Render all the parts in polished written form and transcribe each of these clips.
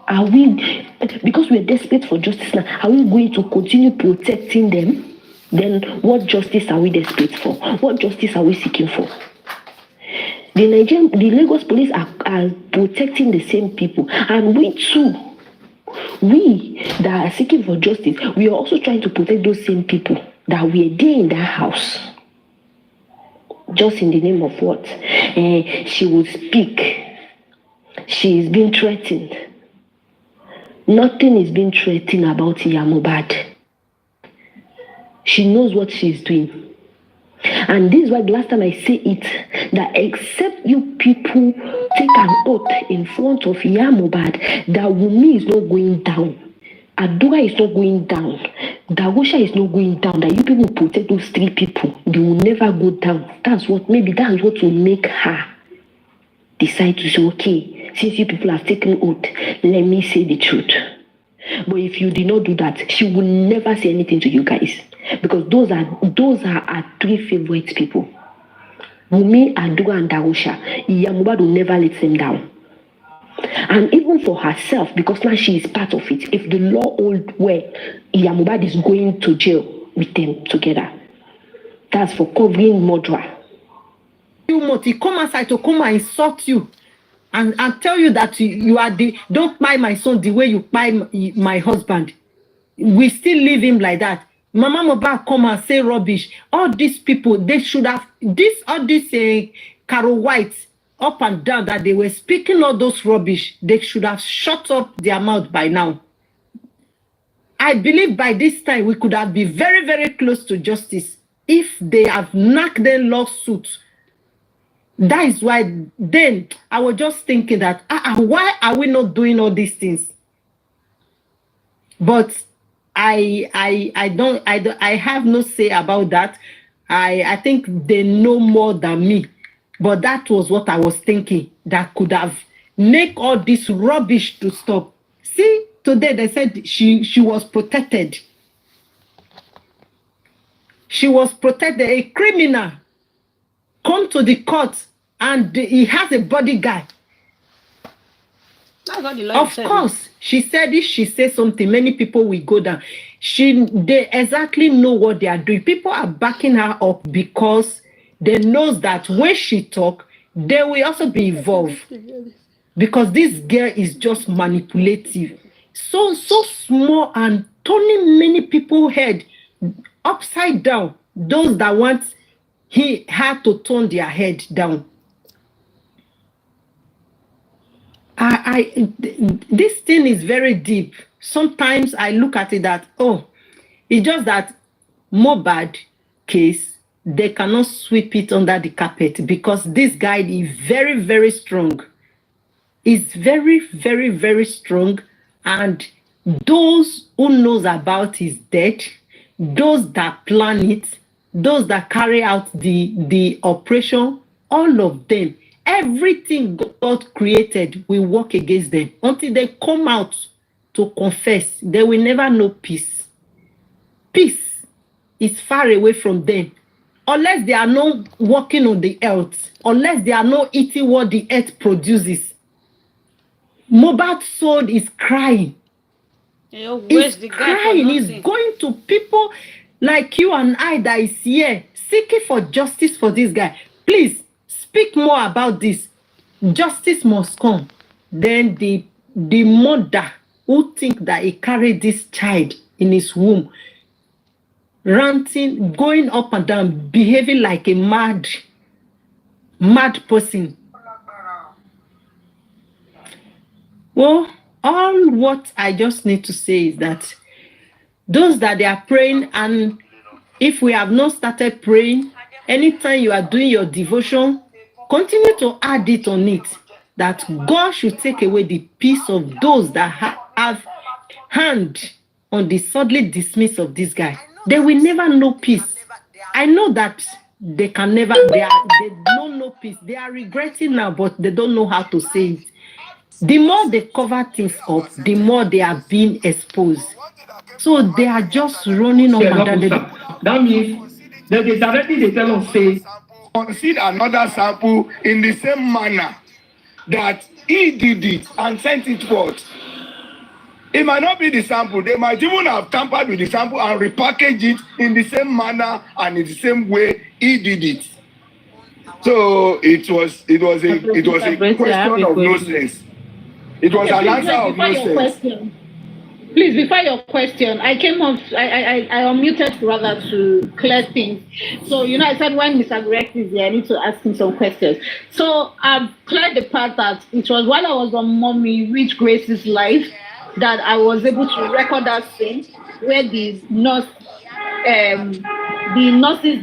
Are we, because we're desperate for justice now, are we going to continue protecting them? Then what justice are we desperate for? What justice are we seeking for? The Lagos police are protecting the same people, and we too, we that are seeking for justice, we are also trying to protect those same people that were there in that house. Just in the name of what? She will speak. She is being threatened. Nothing is being threatened about YOME. She knows what she is doing. And this is why the last time I say it, that except you people take an oath in front of YOME, that WUMMI is not going down. Adura is not going down. Darusha is not going down. That you people protect those three people. They will never go down. That's what will make her decide to say, okay, since you people have taken oath, let me say the truth. But if you did not do that, she will never say anything to you guys. Because those are our three favorite people. WUMMI, Adura, and Darusha. YOME will never let them down. And even for herself, because now she is part of it, if the law hold well, YOME is going to jail with them together. That's for covering murderer. You Moti come outside to come and insult you and tell you that you are don't buy my son the way you buy my husband. We still leave him like that. Mama Mohbad come and say rubbish. All these people, they should have all this Carol White up and down that they were speaking all those rubbish. They should have shut up their mouth by now. I believe by this time we could have been very, very close to justice if they have knocked their lawsuit. That is why then I was just thinking that why are we not doing all these things? But I have no say about that. I think they know more than me. But that was what I was thinking that could have make all this rubbish to stop. See, today they said she was protected. She was protected. A criminal come to the court and he has a bodyguard. Of course, she said if she says something, many people will go down. They exactly know what they are doing. People are backing her up because they know that when she talk, they will also be involved. Because this girl is just manipulative. So small and turning many people's head upside down. Those that want her to turn their head down. This thing is very deep. Sometimes I look at it that, it's just that MOHBAD case, they cannot sweep it under the carpet because this guy is very, very strong. He's very, very, very strong. And those who knows about his death, those that plan it, those that carry out the operation, all of them, everything God created will work against them. Until they come out to confess, they will never know peace. Peace is far away from them. Unless they are not working on the earth, unless they are not eating what the earth produces. Mohbad's soul is crying. He's crying. He's going to people like you and I that is here, seeking for justice for this guy. Please, speak more about this. Justice must come. Then the mother who think that he carried this child in his womb, ranting, going up and down, behaving like a mad person. Well, all what I just need to say is that those that they are praying, and if we have not started praying, anytime you are doing your devotion, continue to add it on it, that God should take away the peace of those that have hand on the suddenly dismiss of this guy. They will never know peace. I know that they can never, they don't know peace. They are regretting now, but they don't know how to say it. The more they cover things up, the more they are being exposed. So they are just running up and down. That means that they directly they tell us say, consider another sample in the same manner that he did it and sent it forth. It might not be the sample. They might even have tampered with the sample and repackaged it in the same manner and in the same way he did it. So it was a question of no sense. It was an answer of no sense. Please, before your question, I came off, I unmuted rather to clear things. So, I said when Mr. Grex is here, I need to ask him some questions. So, I've cleared the part that it was while I was on Mommy Rich Grace's live that I was able to record that scene where the nurse's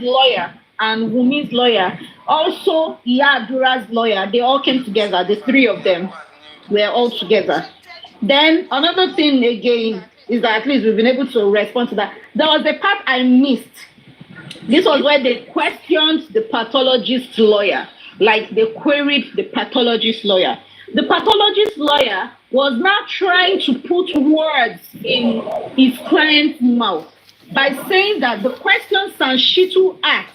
lawyer and Wunmi's lawyer, also Yadura's lawyer, they all came together. The three of them were all together. Then another thing again is that at least we've been able to respond to that. There was a part I missed. This was where they questioned the pathologist lawyer, like they queried the pathologist lawyer. The pathologist lawyer was now trying to put words in his client's mouth by saying that the question Sanshitu asked,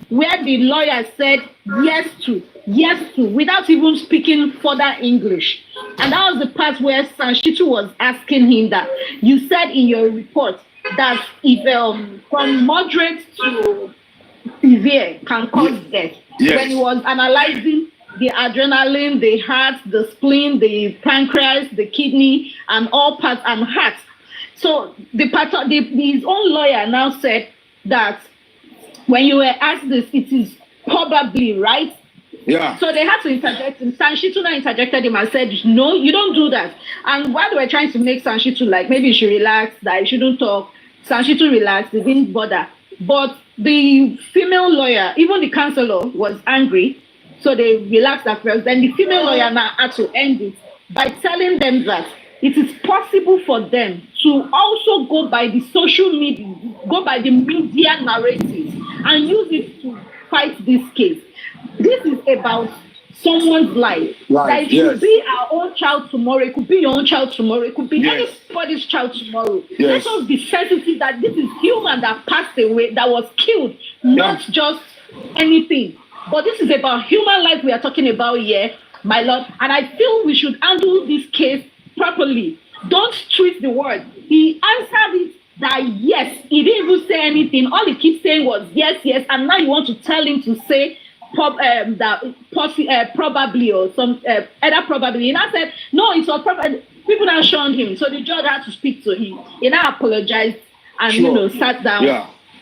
where the lawyer said yes to, without even speaking further English. And that was the part where Sanshitu was asking him that you said in your report that if from moderate to severe can cause death. Yes. When he was analyzing the adrenaline, the heart, the spleen, the pancreas, the kidney, and all parts and heart. So his own lawyer now said that when you were asked this, it is probably right. Yeah. So they had to interject him. Sanshitu now interjected him and said, no, you don't do that. And while they were trying to make Sanshitu like maybe he should relax, that he shouldn't talk, Sanshitu relaxed, he didn't bother. But the female lawyer, even the counselor, was angry. So they relaxed at first. Then the female lawyer now had to end it by telling them that it is possible for them to also go by the social media, go by the media narrative and use it to fight this case. This is about someone's life. That it could be our own child tomorrow, it could be your own child tomorrow, it could be anybody's child tomorrow. Let us be sensitive that this is human that passed away, that was killed, not just anything. But this is about human life we are talking about here, my lord. And I feel we should handle this case properly. Don't twist the word. He answered it that yes, he didn't even say anything. All he keeps saying was yes, and now you want to tell him to say probably or some other probably. And I said, no, it's not probably. People now shunned him, so the judge had to speak to him. He now apologized and sat down.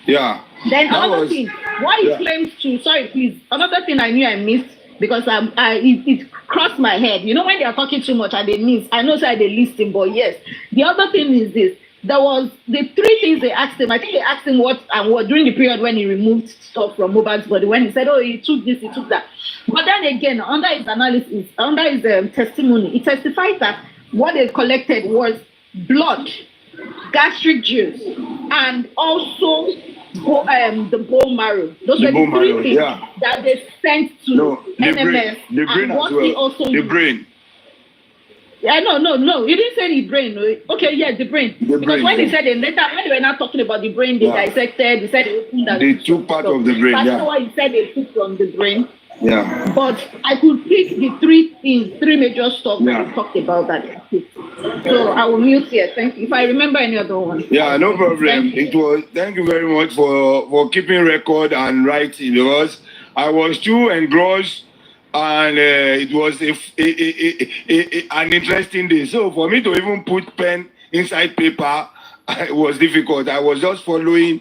Yeah. Then another thing, what he claims to, sorry please, another thing I knew I missed because it crossed my head. You know when they are talking too much and they miss, I know say they listen, but yes. The other thing is this. There was the three things they asked him. I think they asked him what and what during the period when he removed stuff from Mohbad's body, when he said, oh, he took this, he took that. But then again, under his analysis, under his testimony, he testified that what they collected was blood, gastric juice, and also the bone marrow. Those were the three things that they sent to NMS. The brain as well. The brain. Yeah, no. He didn't say the brain. Okay, yeah, the brain. Because when he said it later, when they were not talking about the brain, they dissected, they said they opened that. They took part of the brain, That's why he said they took from the brain. Yeah. But I could pick the three major stuff that we talked about that. So I will mute here. Thank you. If I remember any other one. Yeah, no problem. Thank you very much for keeping record and writing, because I was too engrossed. And it was an interesting day. So for me to even put pen inside paper, it was difficult. I was just following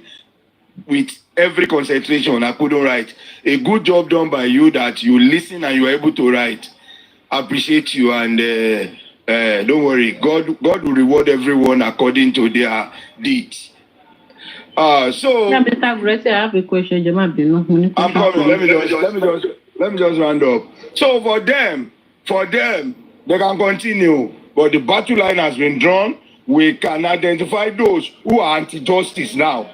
with every concentration. I couldn't write. A good job done by you that you listen and you are able to write. I appreciate you, and don't worry. God will reward everyone according to their deeds. So Mr. Grex, I have a question. I'm coming. Let me just round up. So for them, they can continue. But the battle line has been drawn. We can identify those who are anti-justice now.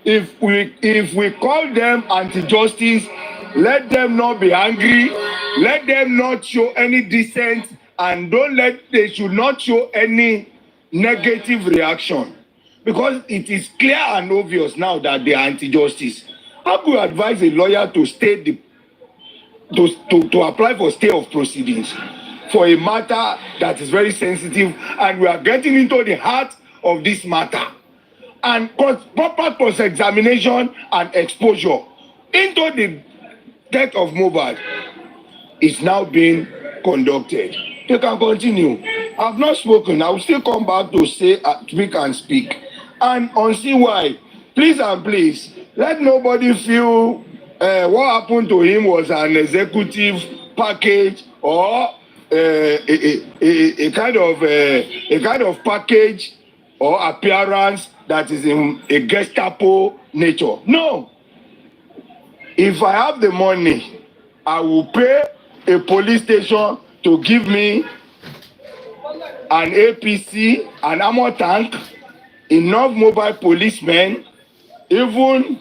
If we call them anti-justice, let them not be angry. Let them not show any dissent, and they should not show any negative reaction. Because it is clear and obvious now that they are anti-justice. How could you advise a lawyer to stay to apply for stay of proceedings for a matter that is very sensitive, and we are getting into the heart of this matter. And proper cross-examination and exposure into the death of MOHBAD is now being conducted. They can continue. I've not spoken. I will still come back to say, speak and speak. And on CY, please and please, let nobody feel what happened to him was an executive package or a kind of package or appearance that is in a Gestapo nature. No. If I have the money, I will pay a police station to give me an APC, an armor tank, enough mobile policemen, even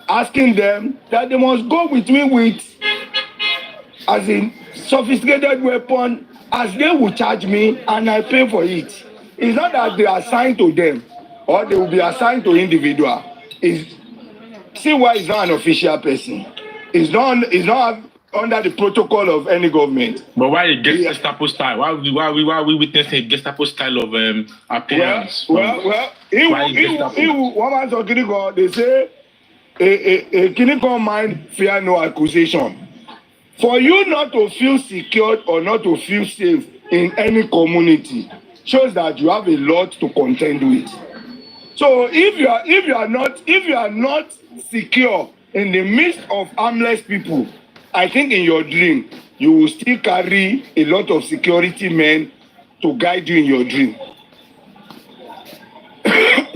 asking them that they must go with me with as a sophisticated weapon as they will charge me and I pay for it. It's not that they are assigned to them or they will be assigned to individual. CY is not an official person. It's not under the protocol of any government. But why a Gestapo style? Why are we witnessing a Gestapo style of appearance? Well, they say a clinical mind fear no accusation. For you not to feel secured or not to feel safe in any community shows that you have a lot to contend with. So if you are not secure in the midst of harmless people, I think in your dream you will still carry a lot of security men to guide you in your dream.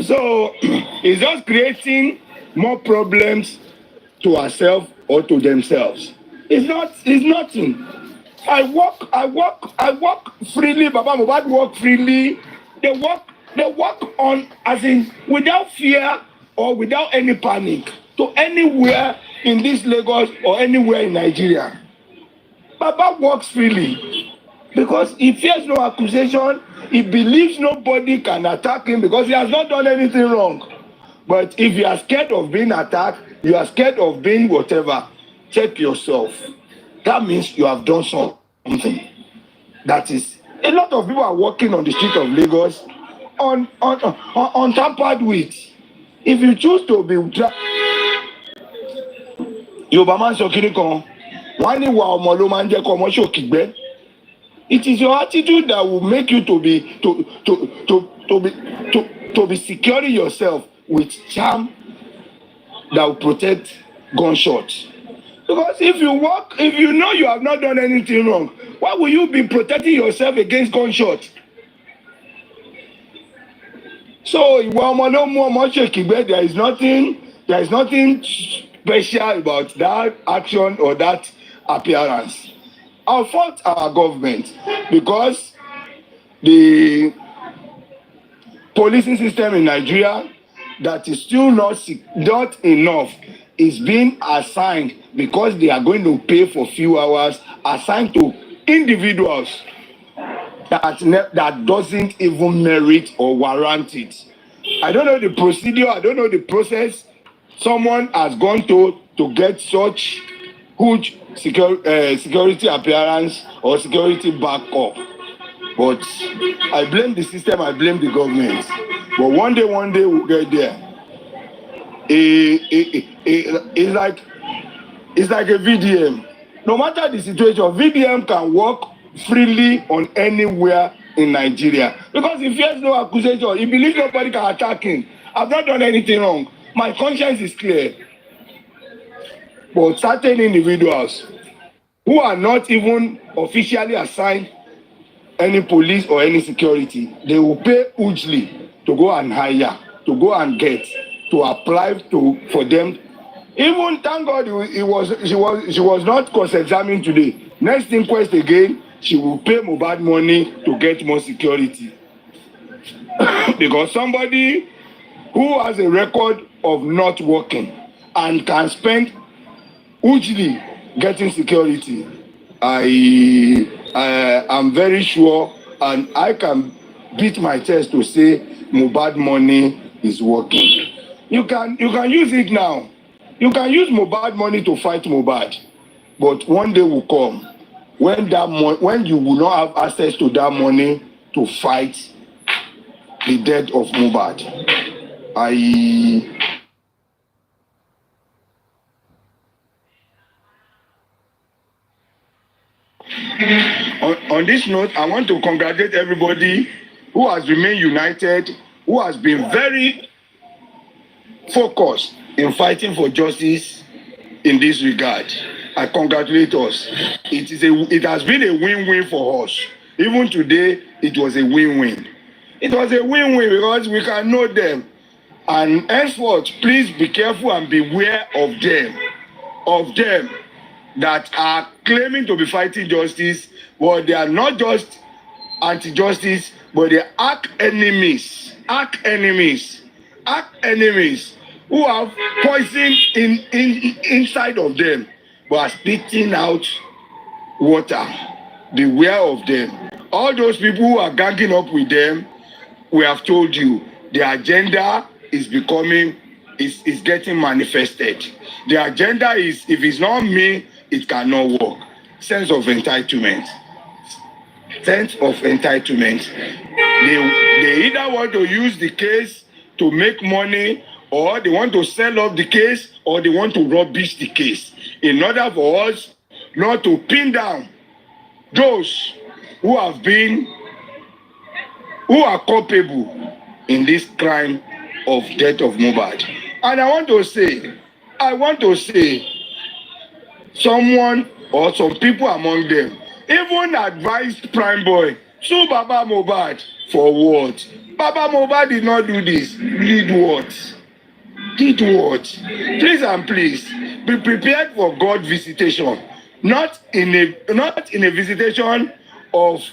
So it's just creating more problems to ourselves or to themselves. It's nothing. I walk freely. BABAMOH walk freely. They walk on as in without fear or without any panic to anywhere in this Lagos or anywhere in Nigeria. Baba walks freely because he fears no accusation. He believes nobody can attack him because he has not done anything wrong. But if you are scared of being attacked, you are scared of being whatever, check yourself. That means you have done something. That is, a lot of people are walking on the street of Lagos tampered with. If you choose to be Yorùbá máa ń sọ kíní kan, wọ́n á ní ìwà ọmọ ló máa ń jẹ́ kó ọmọ ṣòkìgbẹ́. It is your attitude that will make you to be securing yourself with charm that will protect gunshots. Because if you know you have not done anything wrong, why will you be protecting yourself against gunshots? So ìwà ọmọ ló mú ọmọ ṣòkìgbẹ́, there is nothing special about that action or that appearance. I'll fault our government because the policing system in Nigeria that is still not enough is being assigned because they are going to pay for few hours, assigned to individuals that doesn't even merit or warrant it. I don't know the procedure, I don't know the process someone has gone to get such huge security appearance or security backup. But I blame the system, I blame the government. But one day we'll get there. It's like a VDM. No matter the situation, VDM can work freely on anywhere in Nigeria. Because he fears no accusation. He believes nobody can attack him. I've not done anything wrong. My conscience is clear. But certain individuals who are not even officially assigned any police or any security, they will pay hugely to go and hire, to go and get, to apply for them. Even thank God she was not cross-examined today. Next inquest again, she will pay MOHBAD money to get more security. Because somebody who has a record of not working and can spend hugely getting security, I am very sure, and I can beat my chest to say MOHBAD money is working. You can use it now. You can use MOHBAD money to fight MOHBAD, but one day will come when you will not have access to that money to fight the death of Mohbad. On this note, I want to congratulate everybody who has remained united, who has been very focused in fighting for justice in this regard. I congratulate us. It has been a win-win for us. Even today, it was a win-win. It was a win-win because we can know them. And henceforth, please be careful and beware of them that are claiming to be fighting justice, but they are not just anti-justice, but they are arch enemies who have poison inside of them, but are spitting out water. Beware of them. All those people who are ganging up with them, we have told you, the agenda is getting manifested. The agenda is, if it's not me, it cannot work. Sense of entitlement. They either want to use the case to make money, or they want to sell off the case, or they want to rubbish the case. In order for us not to pin down those who are culpable in this crime of death of Mohbad. And I want to say, someone or some people among them even advised Prime Boy, sue Baba Mohbad for what? Baba Mohbad did not do this. Did what? Please and please, be prepared for God's visitation. Not in a visitation of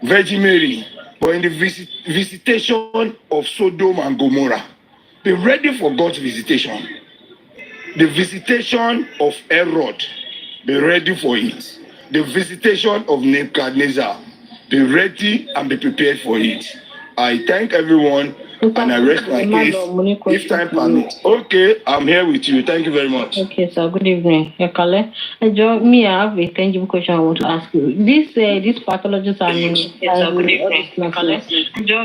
Virgin Mary, but in the visitation of Sodom and Gomorrah. Be ready for God's visitation. The visitation of Herod, be ready for it. The visitation of Nebuchadnezzar, be ready and be prepared for it. I thank everyone and I rest my case if time permits. Okay, I'm here with you. Thank you very much. Okay, sir. Good evening. Yakale. Me, I have a tangible question I want to ask you. These pathologists are good evening. Yakale.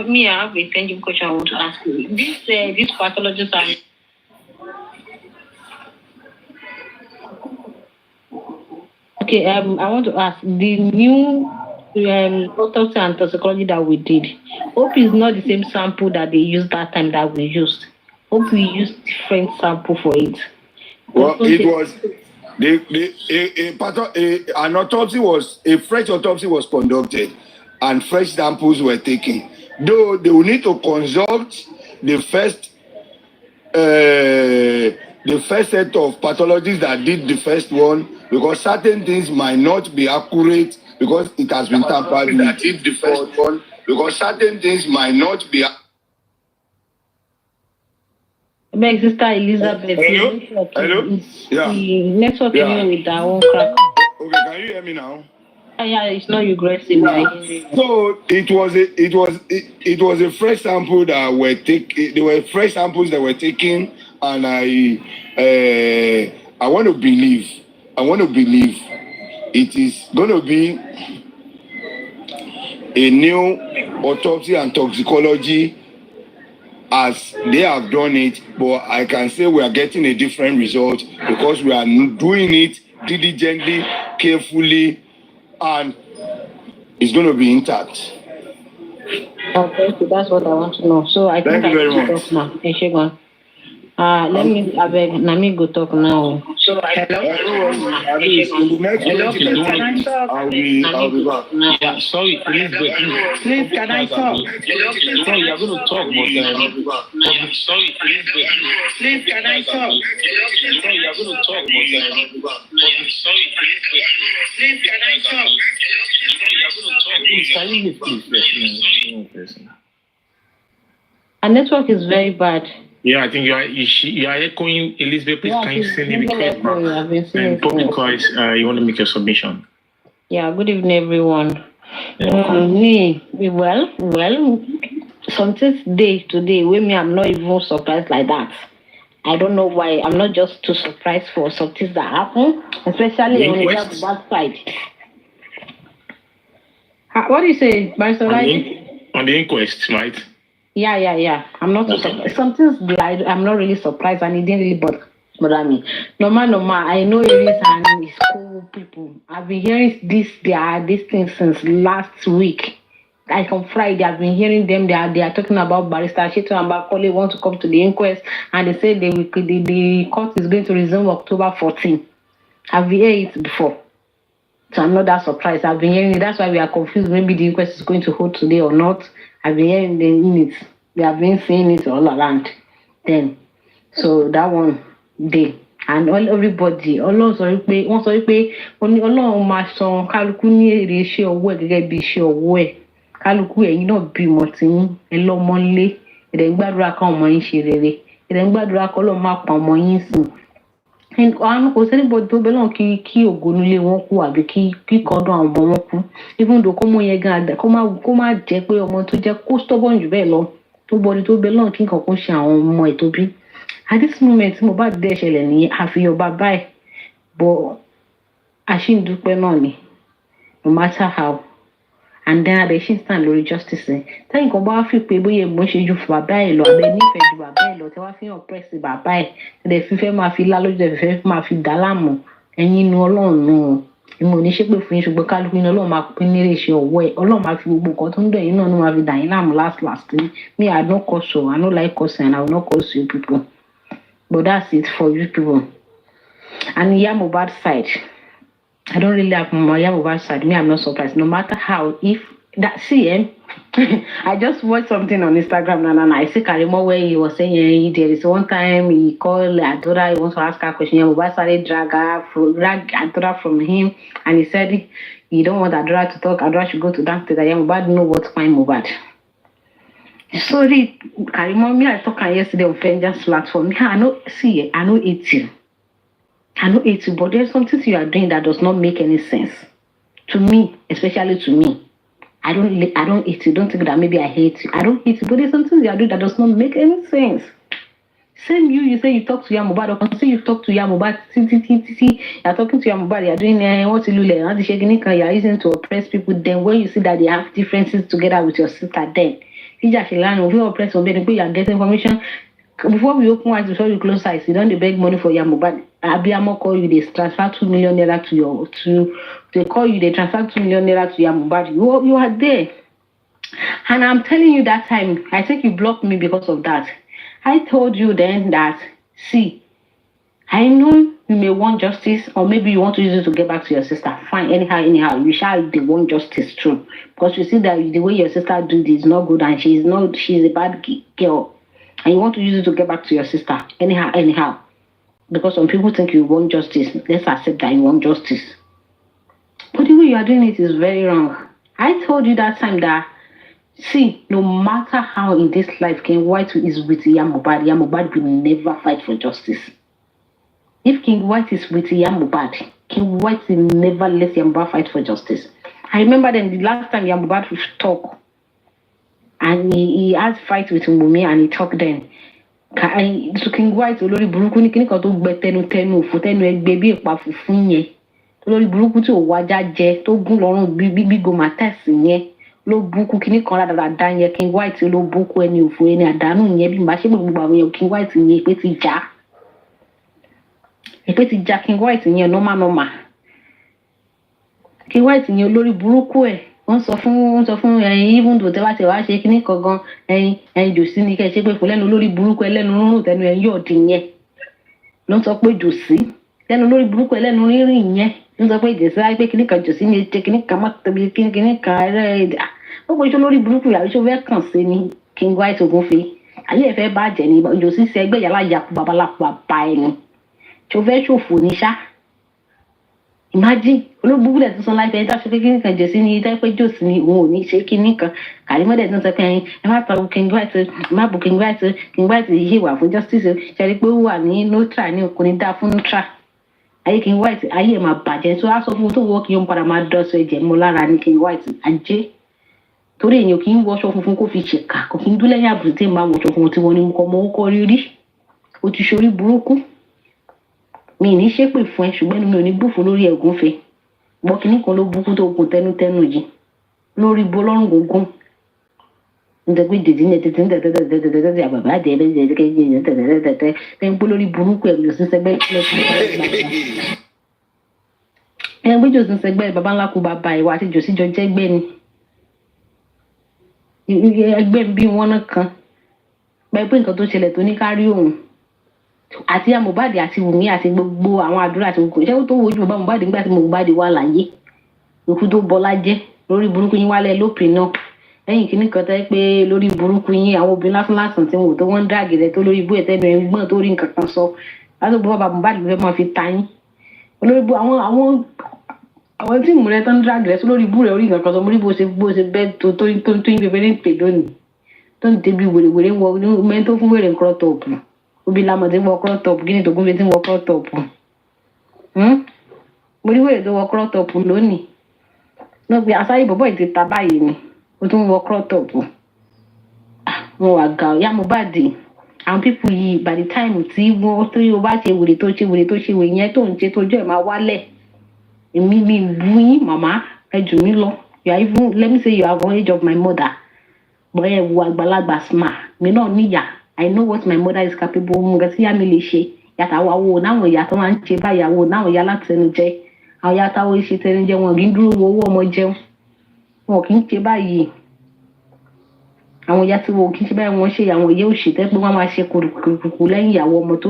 Me, I have a tangible question I want to ask you. These pathologists are. Okay, I want to ask the new autopsy and toxicology that we did. Hope is not the same sample that they used that time that we used. Hope we used different sample for it. Well, it was a fresh autopsy was conducted, and fresh samples were taken. Though they will need to consult the first set of pathologists that did the first one, because certain things might not be accurate because it has been tampered with. That did the first one, because certain things might not be. My sister Elizabeth. Hello. Yeah. The network with that one crack. Okay, can you hear me now? Yeah, it's not aggressive. So it was a fresh sample that were taken. There were fresh samples that were taken, and I want to believe it is going to be a new autopsy and toxicology as they have done it, but I can say we are getting a different result because we are doing it diligently, carefully, and it's going to be intact. Okay, so that's what I want to know. So I think Thank you very much. Let me go talk now. So Hello. In the next 20 minutes, I'll be back. Yeah, sorry, please can I talk? Sorry, you're going to talk, but sorry, Please, can I talk? Sorry, you're going to talk, but sorry, Please, can I talk? Please, can you please? Our network is very bad. Yeah, I think you are echoing. Elizabeth, please can you send him a call back? And public voice, you want to make your submission. Yeah, good evening, everyone. Well, something today, when I'm not even surprised like that. I don't know why. I'm not just too surprised for some things that happen, especially on the bad side. What do you say, Barrister? On the inquest, right? Yeah. I'm not too surprised. Some things I'm not really surprised, and it didn't really bother me. Normal. I know it is and it's cool people. I've been hearing these things since last week. Like on Friday, I've been hearing them. They are talking about Barrister Shitu and Bakole want to come to the inquest, and they say the court is going to resume October 14. I've heard it before, so I'm not that surprised. I've been hearing it. That's why we are confused. Maybe the inquest is going to hold today or not. I've been hearing the minutes. We have been seeing it all around. Then, so that one day. And everybody, Ọlọ́run sọ wípé wọ́n sọ wípé Ọlọ́run máa san kálukú ní èrè iṣẹ́ ọwọ́ ẹ̀ gẹ́gẹ́ bí iṣẹ́ ọwọ́ ẹ̀. Kálukú ẹ̀yin náà bímọ tí ẹ lọ́mọ ńlé, ẹ̀dẹ̀ ń gbàdúrà káwọn ọmọ yín ṣe rere, ẹ̀dẹ̀ ń gbàdúrà kọ́ Ọlọ́run máa pa ọmọ yín sìn. Àwọn kò sẹ́nìbọ̀dì tó bẹ́ẹ̀ náà kí ògùn nílé wọn kú àbí kí kọ́dọ̀ àwọn ọmọ wọn kú. Even though kó mọ yẹn gan kó má jẹ́ pé ọmọ tó jẹ́ kó stubborn jù bẹ́ẹ̀ lọ tó bọ́dí tó bẹ́ẹ̀ náà kí nǹkan kó ṣe àwọn ọmọ ẹ̀ tó bí. At this moment, MOHBAD dé ṣẹlẹ̀ ní àfihàn bàbá ẹ̀, but àṣìndúpẹ́ náà ni, no matter how. And then adé ṣì ń stand lórí justice ẹ̀. Tẹ́yìn kan bá wá fi pé bóyá mo ṣe ju bàbá ẹ̀ lọ, abẹ́ nífẹ̀ẹ́ ju bàbá ẹ̀ lọ, tẹ́ wá fi hàn press bàbá ẹ̀, tẹ́ fífẹ́ máa fi lá lójú ẹ̀ fífẹ́ máa fi dá láàmú, ẹ̀yin inú Ọlọ́run nù. Ìmọ̀ ní ṣépè fún yín ṣùgbọ́n kálukú iná Ọlọ́run máa pín ní iṣẹ́ ọwọ́ ẹ̀. Ọlọ́run máa fi gbogbo nǹkan tó ń dọ̀ yín náà ló máa fi dà yín láàmú last. Me, I don't curse you. I don't like cursing, and I will not curse you people. But that's it for you people. And MOHBAD side, I don't really have my MOHBAD side. Me, I'm not surprised. No matter how, if that I just watched something on Instagram and I see Karimo where he was saying there is one time he called Adora, he wants to ask her a question. MOHBAD started drag Adora from him, and he said he don't want Adora to talk. Adora should go to dance to the MOHBAD know what to find MOHBAD. Sorry, Karimo, me I talked yesterday on Vengeance platform. I know hate you. But there's something you are doing that does not make any sense to me, especially to me. I don't hate you. Don't think that maybe I hate you. I don't hate you, but there's something you are doing that does not make any sense. Same you say you talk to MOHBAD, or can say you talk to MOHBAD. You're talking to MOHBAD. You're doing what you are using to oppress people. Then when you see that they have differences together with your sister, then you oppress them. Then you are getting information. Before we open eyes, before we close eyes, you don't beg money for MOHBAD. Abiyamo call you, they transfer 2 million naira they call you, they transfer 2 million naira to MOHBAD. You are there. And I'm telling you that time, I think you blocked me because of that. I told you then that, see, I know you may want justice, or maybe you want to use it to get back to your sister. Fine, anyhow, you shall they want justice true. Because you see that the way your sister do this is not good, and she's a bad girl. And you want to use it to get back to your sister. Anyhow. Because some people think you want justice. Let's accept that you want justice. But the way you are doing it is very wrong. I told you that time that, see, no matter how in this life King White is with MOHBAD will never fight for justice. If King White is with MOHBAD, King White will never let MOHBAD fight for justice. I remember then the last time MOHBAD would talk, and he had fight with WUMMI, and he talked then. So King White olórí burúkú ní kíní kan tó gbẹ tẹnu òfò tẹnu ẹgbẹ bí ìpa funfun yẹn. Olórí burúkú tí ò wájà jẹ tó gún lọ́rùn bí gomatẹ́sì yẹn ló búkú kíní kan ládàdà yẹn. King White ló búkú ẹni òfò ẹni àdánù yẹn bí màá ṣe gbogbo àwọn èèyàn. King White yẹn èpè ti já King White yẹn normal. King White yẹn olórí burúkú ẹ̀. Wọ́n sọ fún even though tẹ́wá tẹ́wá ṣe kíní kan gan ẹ̀yin jòsí ni kẹ́ ṣe pé fún lẹ́nu lórí burúkú ẹlẹ́nu rúrùn tẹnu ẹ̀ yóò dín yẹn ló ń sọ pé jòsí lẹ́nu lórí burúkú ẹlẹ́nu rírìn yẹn ló ń sọ pé jòsí láì pé kíní kan jòsí ni ṣe kíní kan má tóbi kíní kan ẹ̀rẹ́ ó pé iṣẹ́ lórí burúkú yàrá iṣẹ́ fẹ́ kàn sí ni King White Ògúnfe ayé ẹ̀ fẹ́ bàjẹ́ ni jòsí ṣe ẹgbẹ́ yàrá yàkú babaláku bàbá ẹ̀ ni ṣo fẹ́ ṣòfò ní ṣá. Imagine olóògbé lẹ̀ tó san láìpẹ́ ẹni tá a ṣe pé kíní kan jòsí ni ìdá pé jòsí ni òun ò ní ṣe kíní kan Kàrímọ́dẹ̀ tó ń sọ pé ẹ má pa King White má bu King White yìí wà fún justice ṣẹ́rí pé ó wà ní neutral ní òkùnrin dá fún neutral ayé King White ayé ẹ̀ máa bàjẹ́ tó á sọ fún tó wọ́ kí ó ń padà máa dọ́sọ ẹ̀jẹ̀ mọ́ lára ní King White ajé torí èèyàn kì í wọṣọ funfun kó fi ṣèkà kò kí ń dúlẹ̀ ní àbùsí tí ń bá wọṣọ funfun tí wọ́n ní kọ́ mọ́ ó kọ́ rírí o ti ṣorí burúkú mi ní ṣépè fún ẹ ṣùgbọ́n mi ò ní gbófo lórí ẹ̀gúnfe gbọ́ kínní kan ló burúkú tó gùn tẹnutẹnu yìí lórí bó lọ́rùn gógún nítorí dèjì ní tètè àbàbà àdé tẹ ń gbó lórí burúkú ẹ̀ lọ sí sẹgbẹ́ ẹ̀ gbé jòsí sẹgbẹ́ baba ńlá kú bàbá ìwà àti jòsí jọ jẹ́gbẹ́ ni ẹgbẹ́ bí wọ́n náà kan pẹ́ pé nǹkan tó ṣẹlẹ̀ tó ní kárí òun àti Mohbad àti Wùmí àti gbogbo àwọn àdúrà àti gbogbo ìṣẹ́ tó wojú bàbá Mohbad nígbà tí Mohbad wà láyé òkú tó bọ́lá jẹ́ lórí burúkú yín wálẹ̀ lópin náà lẹ́yìn kìíní kan tẹ́ pé lórí burúkú yín àwọn obìnrin lásán tí wọn ò tó wọ́n ń dàgì rẹ̀ tó lórí ibú ẹ̀tẹ́nu ẹ̀ ń gbọ́n tó rí nǹkan kan sọ láti gbọ́ bàbá Mohbad fẹ́ máa fi ta yín olórí ibú àwọn tí ìmúrẹ́ tó ń dàgì rẹ̀ tó lórí ibú rẹ̀ orí nǹkan kan sọ mo rí bó ṣe bẹ́ẹ̀ tó yín pépé ní pè lónìí tó ń débi wèrè wọ mẹ́rin tó fún wèrè nǹkan tọ̀pù obi lamọ̀ tí ń wọ crop top kí ni tó gúnfẹ́ tí ń wọ crop top mo rí wèrè tó wọ crop top lónìí náà pé asáyé bọ̀bọ̀ ìti ta báyìí ni ó tún wọ crop top wọn wà ga ọ̀yá Mohbad àwọn pípù yìí by the time tí wọ́n tó yóò bá ṣe wèrè tó ṣe wèrè yẹn tó ń ṣe tójú ẹ̀ máa wálẹ̀ èmi mi bú yín màmá ẹ jù mí lọ you are even let me say you are the age of my mother bọ́ ẹ wo àgbàlagbà smart mi náà níyà I know what my mother is capable of. Mo ti ya mi lè ṣe yàtọ̀ àwọn awo náwọn ìyá tó máa ń ṣe báyìí àwọn náwọn ìyá láti ẹnu jẹ àwọn ìyá táwọn ṣe tẹnu jẹ wọn kì í dúró wo owó ọmọ jẹun wọn kì í ṣe báyìí àwọn ìyá tí wọn kì í ṣe báyìí wọn ṣe àwọn ìyá òṣèlú pé wọn máa ṣe kùrùkùrù lẹ́yìn ìyàwó ọmọ tó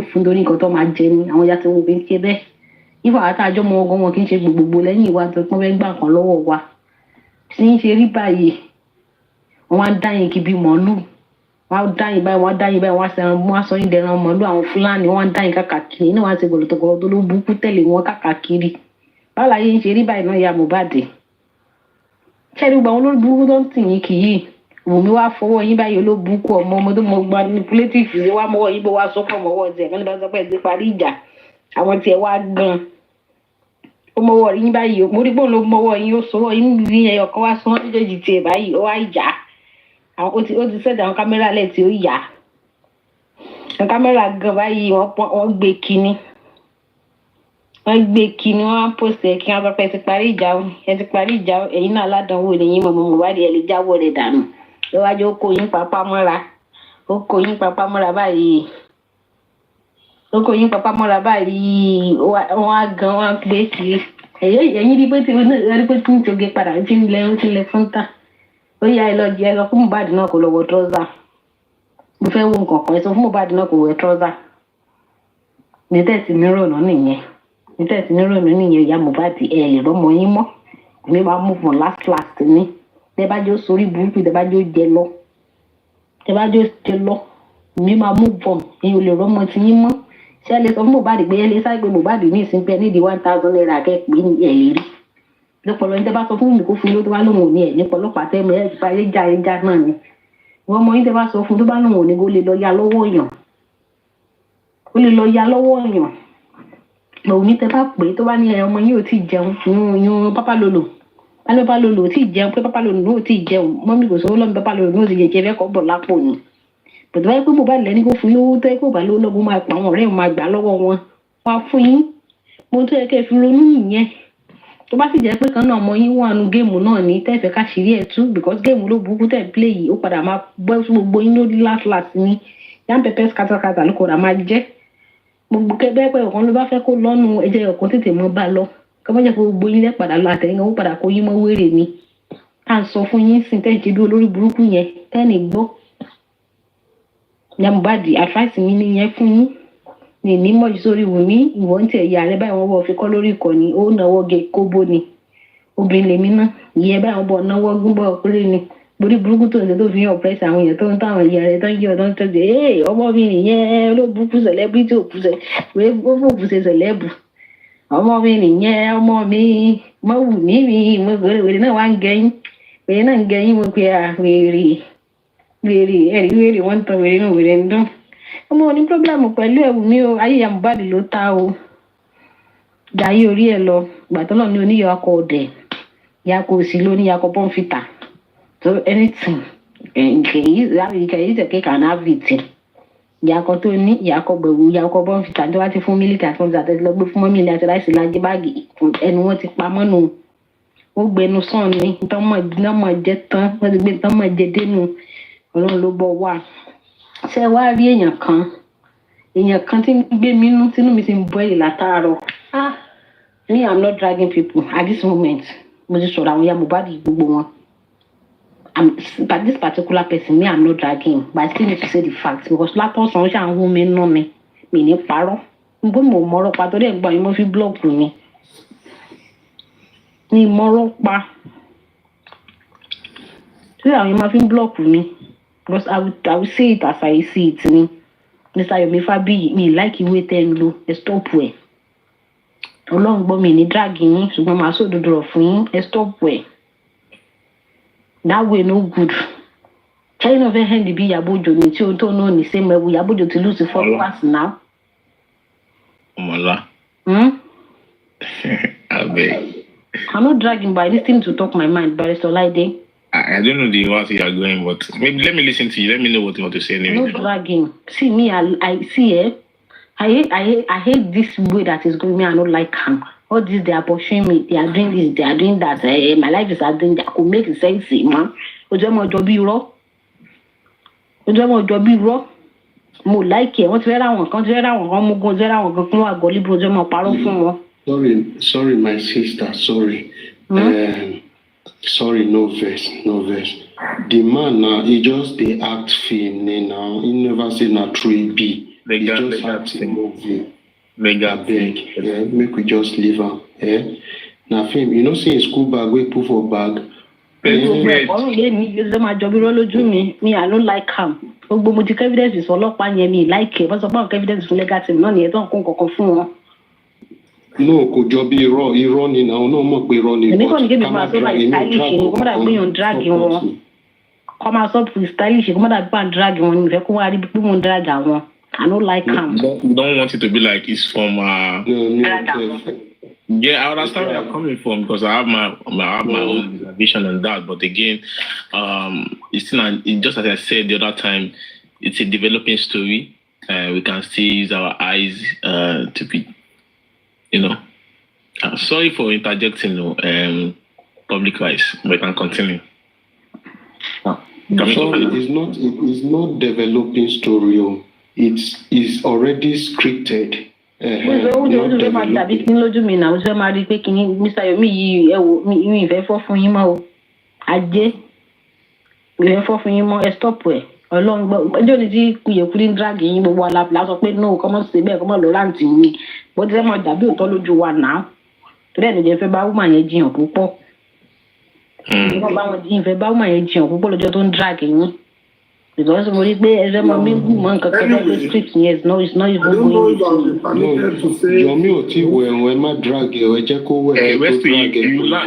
fún lórí nǹkan tó máa jẹ ni àwọn ìyá tí wọn kì í ṣe bẹ́ẹ̀ ìfọ̀ àtàjọ ọmọ ọgọ́ wọn kì í ṣe gbogbo lẹ́yìn ìwà tó pọ́n fẹ́ gbà kan lọ́wọ́ wa tí ń ṣe rí báyìí wọn á dá yẹn kí bí màálù wọn dáyìn báyìí wọn sọ yín dẹran mọlú àwọn Fúlàní wọn dáyìn káàkiri náà wọn ti gbọlọtọgbọlọ tó ló burúkú tẹ̀lé wọn káàkiri báwo la yé ń ṣe rí báyìí náà ya Mohbad ṣẹ́ni gbogbo àwọn olórí burúkú tó ń tì yín kì í Wùmí wá fọwọ́ yín báyìí olóburúkú ọmọ tó mọ gba manipulative ṣe wá mọ́wọ́ yín bó wá sọ́kọ̀ mọ́wọ́ tiẹ̀ kí wọ́n bá sọ pé ẹ̀ ti parí ìjà àwọn tiẹ̀ wá gan ó mọ́wọ́ yín báyìí mo rí bóun ló mọ́wọ́ yín ó sọ́wọ́ yín ní ẹyọ kan wá sọ́wọ́ méjèèjì tiẹ̀ báyìí ó wá ìjà ó ti sẹ́dá àwọn kámẹ́rà lẹ̀ tí ó yà àwọn kámẹ́rà gan báyìí wọ́n gbé kíní wọ́n á pòsè kí wọ́n bá pẹ́ ti parí ìjà ẹ̀yin náà aládánwò lẹ́yìn mọ̀mọ́ Mohbad ẹ̀ lè jáwọ́ rẹ̀ dànù lọ́wájú ó kó yín papá báyìí wọ́n á gan wọ́n á gbé kiri ẹ̀yin rí pé tí ń toge padà tí ń lẹ fún ta ó yá ẹ lọ fún Mohbad náà kó lọ wọ trọ́sà mo fẹ́ wo nǹkan kan ẹ sọ fún Mohbad náà kó wọ trọ́sà ní tẹ̀sí nírònú nìyẹn ìyá Mohbad ẹ lè rọ́mọ yín mọ́ èmi máa mú fún last ní tẹ bá jó sórí burúkú tẹ bá jó jẹ lọ èmi máa mú fún èyí ò lè rọ́mọ tí yín mọ́ ṣé ẹ lè sọ fún Mohbad pé ẹ lè sáré pé Mohbad ní ìsìn pé ẹ nídìí 1,000 naira kẹ́ pé ẹ lè rí lọ́pọ̀lọ́ ní tẹ́ bá sọ fún mi kó fún yóò tó bá lóun ò ní ẹ̀ nípa ọlọ́pàá tẹ́ mọ́ ẹ̀ ti parí já náà ni wọ́n mọ yín tẹ́ bá sọ fún tó bá lóun ò ní kó lè lọ ya lọ́wọ́ èèyàn lòun ní tẹ́ bá pè tó bá ní ẹ ọmọ yín ò tí ì jẹun yún pápá lolo ò tí ì jẹun pé pápá lolo ní ò tí ì jẹun mọ́mí kò sówó lọ́mí pápá lolo ní ò tí ì jẹ fẹ́ kọ́ bọ̀ lápò ni bẹ̀tẹ̀ báyìí pé Mohbad lẹ́ni kó fún lówó tó yẹ kó bá lówó lọ́gbọ́n máa pa àwọn ọ̀rẹ́ máa gbà lọ́wọ́ wọn wá fún yín mo tó yẹ kẹ́ fi ronú nìyẹn tó bá sì jẹ́ pé kan náà ọmọ yín wà nù géèmù náà ní tẹ́ẹ̀fẹ́ káṣírí ẹ̀ tú because géèmù ló burúkú tẹ̀ ń play yìí ó padà máa bọ́ sí gbogbo yín lórí last ní yam pepper scatter ló kọ̀ọ̀dà máa jẹ́ gbogbo kẹ́bẹ́ pẹ́ ọ̀kan ló bá fẹ́ kó lọ́nu ẹ̀jẹ̀ ọ̀kan tètè mọ́ bá lọ kọ́ mọ́jà fún gbogbo yín lẹ́ padà lọ àtẹ̀yìn ó padà kó yín mọ́ wéré ni à ń sọ fún yín sìn tẹ́ ìṣe bí olórí burúkú yẹn tẹ́ẹ̀nì gbọ́ ya Mohbad advice mi nìyẹn fún yín ní nímọ̀ sórí Wùmí ìwọ̀n tí ẹ̀yà rẹ báyìí wọ́n bọ̀ fi kọ́ lórí ìkànnì ó náwó ge kóbó ni obìnrin lèmi náà ìyẹn báyìí wọ́n bọ̀ náwó gúnbọ̀ péré ni borí burúkú tó ń ṣe tó fi hàn press àwọn èèyàn tó ń táwọn ìyá rẹ tó ń jẹ́ ọ̀dọ́ ń tọ́jú ọmọ mi nìyẹn olóòbùkú celebrity òkúṣe òkúṣe celeb ọmọ mi nìyẹn ọmọ mi mọ wù mí mo wèrè náà wá ń gẹyìn mo pe wèrè ẹ̀rí wọ́n ń tan wèrè náà wèrè ń dán ọmọ ní pọ́blẹ́mù pẹ̀lú ẹ̀wù mi o ayé ya Mohbad ló ta o jayé orí ẹ̀ lọ gbàtọ́lọ̀ ní oníyọ̀ akọ ọ̀dẹ̀ yakọ̀ òsì lóní yakọ̀ pọ́nfìtà so anything you can use your cake and have it ìyàkọ tó ní ìyàkọ gbẹ̀wò ìyàkọ bọ́n fi tàbí wá ti fún mílíkì àti oúnjẹ àti lọ gbé fún mọ́mí ilé àti láìsí lájẹ báàgì ẹnu wọn ti pa mọ́nù ó gbẹnu sàn ní tọ́mọ̀ jẹ tán wọ́n ti gbé tọ́mọ̀ jẹ dénú ọlọ́run ló bọ̀ wá. ṣé wàá rí èèyàn kan tí ń gbé mi nú tínú mi ti ń bọ́ èyí látàárọ̀ me I'm not dragging people at this moment mo ti sọ̀rọ̀ àwọn ìyá Mohbad gbogbo wọn. But this particular person, me, I'm not dragging, but I still need to say the facts because last person ṣe àwọn ohun mi nù mi ní parọ́. Nbó mo mọ̀rọ̀ pa torí ẹ̀ ń gbà yín mo fi blọ́ọ̀kì mi. Ní mọ̀rọ̀ pa. Torí àwọn yẹn máa fi ń blọ́ọ̀kì mi because I will say it as I see it ni. Mr. Yomi Fabiyi mi like ìwé tẹ́ ń lò ẹ stop ẹ̀. Ọlọ́run gbọ́ mi ní drag yín ṣùgbọ́n màá sòdodo rọ̀ fún yín ẹ stop ẹ̀. That way no good. China of hand be Yabojo ni tí o tó no ni same way Yabojo to lose followers now. Omola. I'm not dragging by listening to talk my mind, Barrister Olaide. I don't know the what you are going, but maybe let me listen to you. Let me know what you want to say. No dragging. See me, I see I hate this way that is going me. I don't like him. All this they are pushing me. They are doing this. They are doing that. My life is a thing that could make sense, man. Ojo mo job raw. Ojo mo job raw. Mo like it. Wọ́n ti fẹ́ ra wọn kan ti fẹ́ ra wọn kan mo gun ti fẹ́ ra wọn kan fún àgọ́ libre ojo mo parọ́ fún wọn. Sorry, my sister. Sorry. Sorry, no verse. The man now, he just they act film now. He never say na 3B. He just act in movie. Beg. Yeah, make we just leave him. Yeah. Now film, you know, see in school bag, we put for bag. Me, I don't like him. Gbogbo mo ti evidence is ọlọ́pàá yẹn mi like it. But about evidence for legal team náà ni ẹ tó ń kún kankan fún wọn. No, kò jọ bí irọ́ ni náà náà mọ̀ pé irọ́ ni. Èmi kàn ní kí mi máa sọ like stylish ni kó má dàbí yàn drag wọn. Kọ́ máa sọ pé stylish kó má dàbí yàn drag wọn ni ìfẹ́ kó wá rí bí pé mo ń drag àwọn. I don't like him. You don't want it to be like it's from yeah, I understand where you're coming from because I have my own vision on that. But again, it's just as I said the other time, it's a developing story. We can still use our eyes to be, sorry for interjecting public rights, but I can continue. Sorry, it's not developing story. It's already scripted. Dàbí kí ní lójú mi náà ó fẹ́ máa rí pé kí ní Mr. Yomi yìí ẹ wò mi ìfẹ́ fọ́ fún yín mọ́ o ajé ìfẹ́ fọ́ fún yín mọ́ ẹ stop ẹ̀ ọlọ́run gbọ́ ẹjọ́ ni tí kuyèkúrí ń drag yín gbogbo alápìlá sọ pé no kọ́mọ́ sí bẹ́ẹ̀ kọ́mọ́ lọ láǹtì yín bó ti fẹ́ mọ dàbí òótọ́ lójú wa náà torí ẹ̀ nìjẹ́ fẹ́ bá wúmà yẹn jiyàn púpọ̀ ìfẹ́ bá wúmà yẹn jiyàn púpọ̀ lọ́jọ́ tó ń drag yín. Because mo rí pé ẹ̀rẹ́ mọ mi gùn mọ́ nǹkan kan lọ́wọ́ street yẹn it's not even going to. Yomi ò tí wẹ̀ ẹ̀ má drag ẹ̀ jẹ́ kó wẹ̀ ẹ̀ tó drag ẹ̀.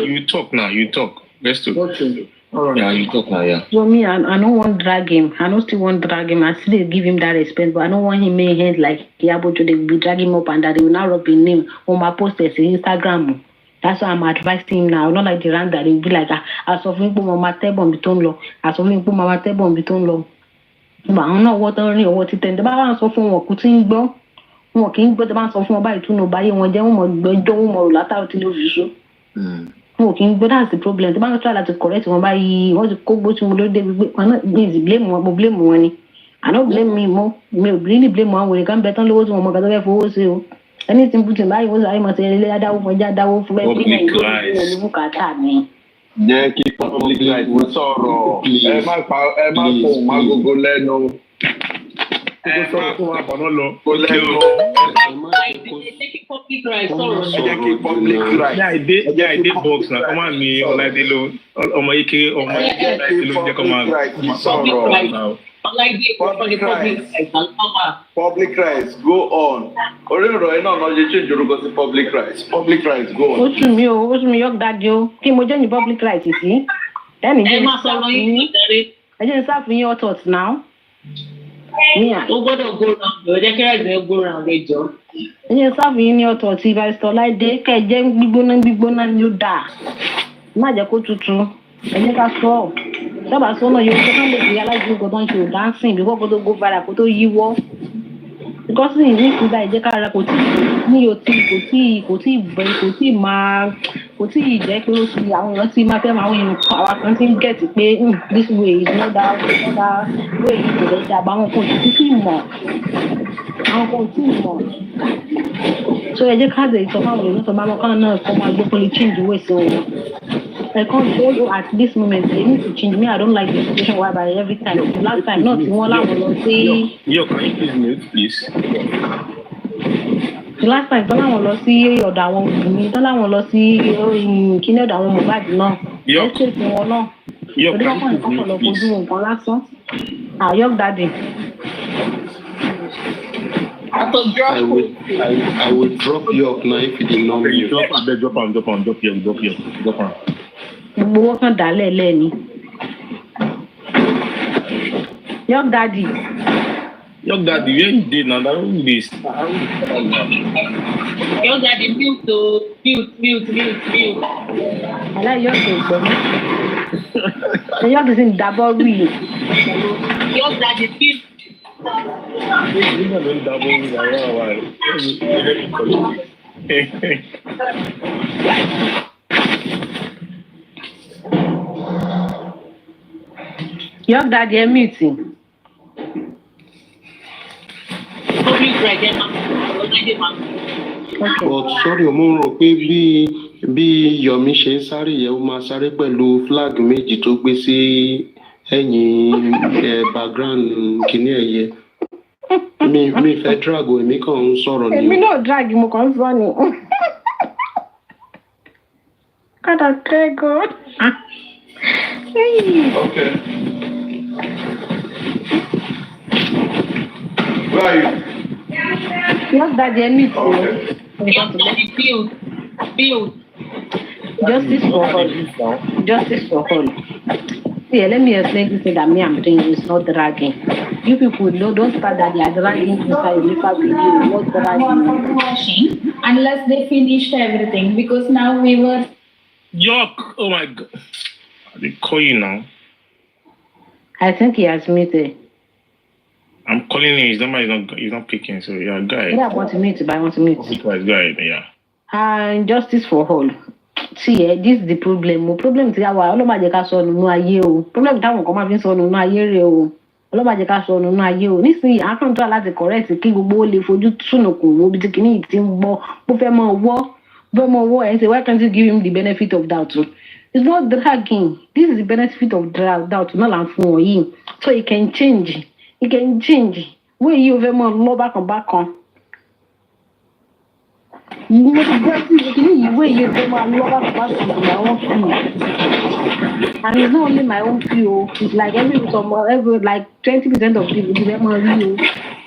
You talk now, you talk. Let's talk. Okay. All right. Yeah, you talk now, yeah. So me, I don't want to drag him. I don't still want to drag him. I still give him that respect, but I don't want him make head like Yabojo. They will drag him up and that they will now rub his name on my posters on Instagram. That's why I'm advising him now. Not like the rank that they will be like, as of me, put mama table biton low. As of me, put mama table biton low. But I don't know what only or what it tend. The balance of one cutting go. Walking, but the balance of one by two no buy one dem or don't or lata television. Walking, but that's the problem. The bank try to correct one by what the cook boat will do. Blame money. I don't blame me more. Me really blame one when you come better loads on my for sale. Anything put in my was I must say that one that will look at me. Yeah, keep public life with sorrow. Emma go leno. Yeah, I did box now. Come on, me, all I did low. On my AK, on my come on. Public rights, go on. Public rights, go on. What's me, your dad, you? Kim, what you public rights, you see? Then I just have your thoughts now. Yeah. Go around the job. And you're having your thoughts if I start like they can big bone you die. Maja go to true. And you can saw. So, you can't realize you go down to dancing before go viral, go to you walk. because ní ìsìn báyìí jẹ́ kára kò tí ì jẹ́ pé ó ti àwọn èèyàn ti máa fẹ́ máa àwọn èèyàn àwọn kan ti ń gẹ̀tì pé this way is not that way yìí kò lè ṣe àbáwọn kò tí ì mọ̀ so ẹ jẹ́ ká lè sọ fáwọn èèyàn tó bá wọn kán náà kọ́ máa gbé pé change way so I can't go at this moment they need to change me. I don't like the situation whereby every time last time not one láwọn lọ sí. Yo, can you please mute please. Last time tọ́lá wọn lọ sí ọ̀dọ̀ àwọn òbí tọ́lá wọn lọ sí kíní ọ̀dọ̀ àwọn mohbad náà ẹ ṣètò wọn náà torí wọn kàn ní kọ́kọ́ lọ fojú nǹkan lásán York Daddy. I will drop York now if you did not mute. Drop York. Gbogbo wọn kàn dálẹ̀ lẹ́ni. York Daddy. York Daddy, where you did now? That was this. York Daddy, mute. I like York Daddy. York is in double wheel. York Daddy, mute. York Daddy, I'm muting. But sorry, mo rò pé bí Yomi ṣe ń sáré yẹn ó máa sáré pẹ̀lú flag méjì tó gbé sí ẹ̀yìn background kìíní ẹ̀yẹ. Mi fẹ́ drag o, èmi kàn ń sọ̀rọ̀ ni. Èmi náà drag mo kàn ń sọ ni. Kọ́dà kẹ́gọ́. Okay. Where are you? York Daddy, I'm muting. York Daddy, build. Justice for all. See, let me explain this thing that I'm doing is not dragging. You people don't start that they are dragging inside the video. Not dragging. Watching unless they finished everything because now we were. York, oh my God. They call you now. I think he has muted. I'm calling him. His number is not picking. So yeah, guy. Yeah, I want to mute, but I want to mute. Guy, yeah. Justice for all. See, this is the problem. Problem ti awa. Ọlọ́mọ jẹ́ ká sọ nínú ayé o. Problem táwọn kan máa fi sọ nínú ayé rẹ̀ o. Ọlọ́mọ jẹ́ ká sọ nínú ayé o. Nísìnyí, a kàn tó láti correct kí gbogbo ó lè fojú sùnùkùn wo bí ti kìíní ti ń gbọ́. Bó fẹ́ mọ ọwọ́ ẹ̀ say why can't you give him the benefit of doubt? It's not dragging. This is the benefit of doubt. Náà là ń fún wọn yìí. So it can change. It can change. Where you fẹ́ mọ lọ bákan. You want to get this way you fẹ́ mọ lọ bákan to my own feel. And it's not only my own feel. It's like every like 20% of people fẹ́ mọ rí o.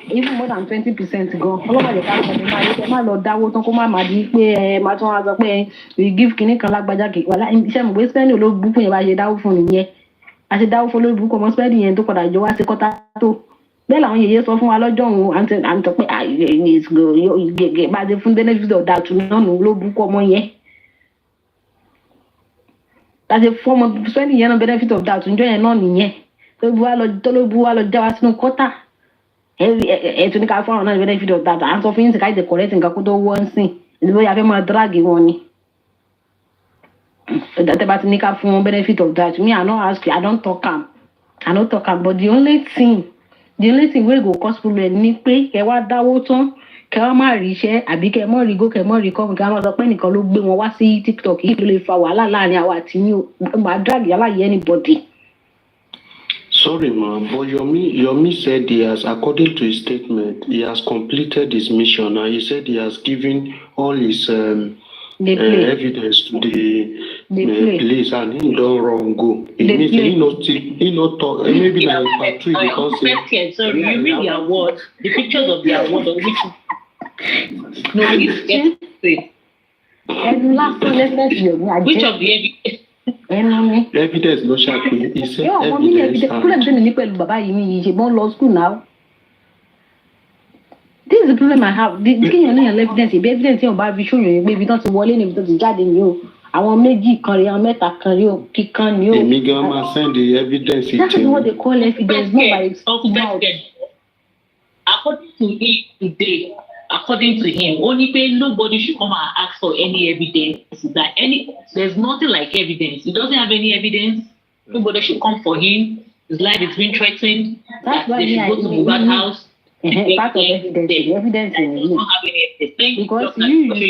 Even more than 20% gan. Ọlọ́mọ jẹ́ ká sọ ní máa yẹ má lọ dáwó tán kó má di pé má tún wá sọ pé we give kinní kan lágbájá kì wà láì iṣẹ́ mọ̀ pé spẹ́ndì olóògbé yẹn bá ṣe dáwó fún nìyẹn. A ṣe dáwó fún olóògbé ọmọ spẹ́ndì yẹn tó padà jọ wá sí kọ́tà tó. Bẹ́ẹ̀ làwọn yèyé sọ fún wa lọ́jọ́ òun à ń sọ pé bá a ṣe fún benefit of doubt náà nù olóògbé ọmọ yẹn. Bá a ṣe fún ọmọ spẹ́ndì yẹn náà benefit of doubt níjọ́ yẹn náà nìyẹn. Tó ló wá lọ já wa sínú kọ́tà. To ní ká fún àwọn náà benefit of doubt. À ń sọ fún yín sí ká ìdè correct nǹkan kó tó wọ́n sìn. Ìdíbò yà fẹ́ máa drag wọn ni. Tẹ́ bá ti ní ká fún wọn benefit of doubt. Me, I no ask you, I don't talk am. But the only thing wey go cause problem ni pé kẹ́ wá dáwó tán kẹ́ wá má rí iṣẹ́ àbí kẹ́ mọ́ rí go kẹ́ mọ́ rí come kẹ́ wá sọ pé nìkan ló gbé wọn wá sí TikTok yìí ló lè fa wàhálà láàrin àwa àti yín o máa drag yálà yẹ anybody. Sorry, ma'am, but Yomi said he has, according to his statement, he has completed his mission and he said he has given all his evidence to the police and he don't wrong go. It means he not talk. Maybe like part 2 because sorry, you mean the award, the pictures of the award on which no it's get and last one which of the evidence? Evidence no shaking. He said now. This is the problem I have. The evidence, evidence about vision, maybe not to wall in if it's judging you. I want méjì kan rí àwọn mẹ́ta kan rí o kíkan ni o. Èmi gan máa send the evidence. That is what they call evidence, not by mouth. according to him today, according to him, only pay nobody should come and ask for any evidence. There's nothing like evidence. He doesn't have any evidence. Nobody should come for him. His life is being threatened. That's why they should go to Mohbad house. Part of evidence. The evidence is you. Because you say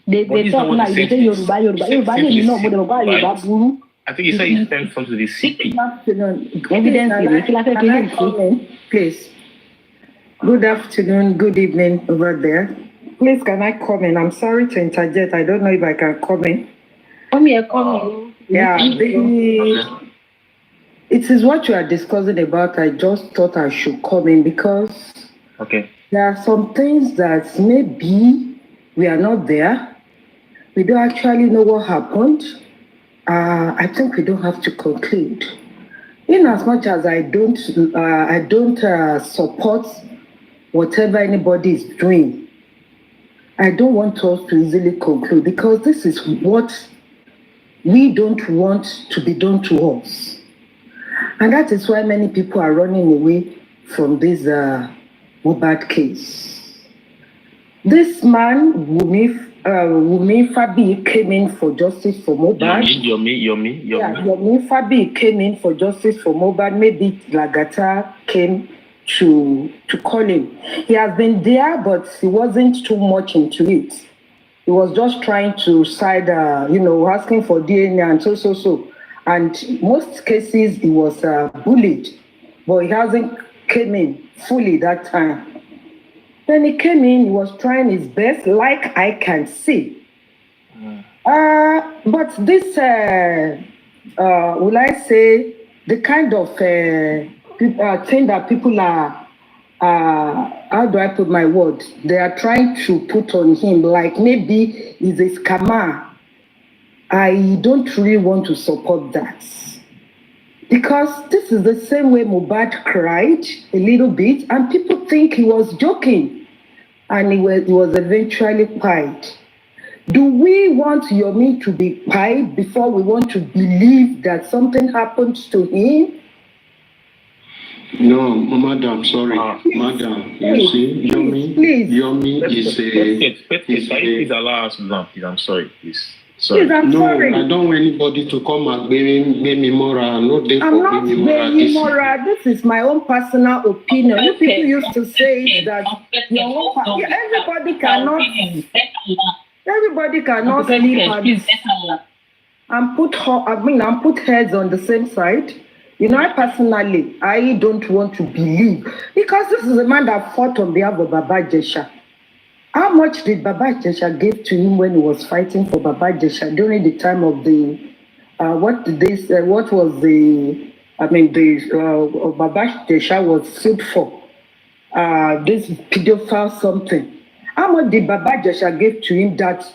they talk like they say Yoruba. I think he said he sent something to the CP. Evidence. Please. Good afternoon, good evening over there. Please, can I comment? I'm sorry to interject. I don't know if I can comment. Yeah, it is what you are discussing about. I just thought I should comment because there are some things that maybe we are not there. We don't actually know what happened. I think we don't have to conclude. In as much as I don't support whatever anybody is doing, I don't want us to easily conclude because this is what we don't want to be done to us. And that is why many people are running away from this MOHBAD case. This man, WUMMI Fabi, came in for justice for MOHBAD. Yomi. Yeah, WUMMI Fabi came in for justice for MOHBAD. Maybe Lagata came to call him. He has been there, but he wasn't too much into it. He was just trying to side, asking for DNA and so. And most cases, he was bullied, but he hasn't came in fully that time. When he came in, he was trying his best, like I can see. But this, will I say, the kind of thing that people are, how do I put my word? They are trying to put on him, like maybe he's a scammer. I don't really want to support that. Because this is the same way Mohbad cried a little bit, and people think he was joking. And he was eventually quiet. Do we want Yomi to be quiet before we want to believe that something happened to him? No, madam, sorry. Madam, you see, Yomi is a... Please allow us to please. I'm sorry, please. Please, I'm sorry. I don't want anybody to come and blame me moral. I'm not blaming moral. This is my own personal opinion. You people used to say that everybody cannot sleep and put heads on the same side. I personally, I don't want to believe, because this is a man that fought on behalf of Baba Jesha. How much did Baba Jesha give to him when he was fighting for Baba Jesha during the time of the Baba Jesha was sued for this pedophile something? How much did Baba Jesha give to him that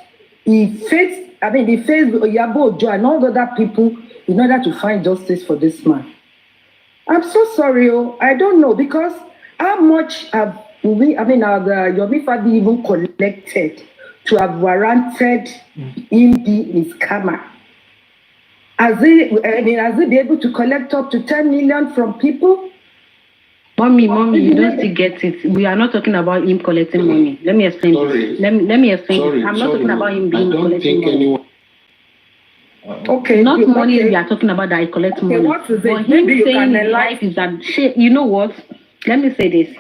he faced Oyabo Ojo and all other people in order to find justice for this man? I'm so sorry, I don't know, because how much have Yomi Fabi even collected to have warranted him being his scammer? Has he been able to collect up to 10 million from people? Mommy, you don't still get it. We are not talking about him collecting money. Let me explain. Let me explain. I'm not talking about him being collecting money. Okay. Not money we are talking about that he collects money. What is it? But him saying life is that you know what? Let me say this.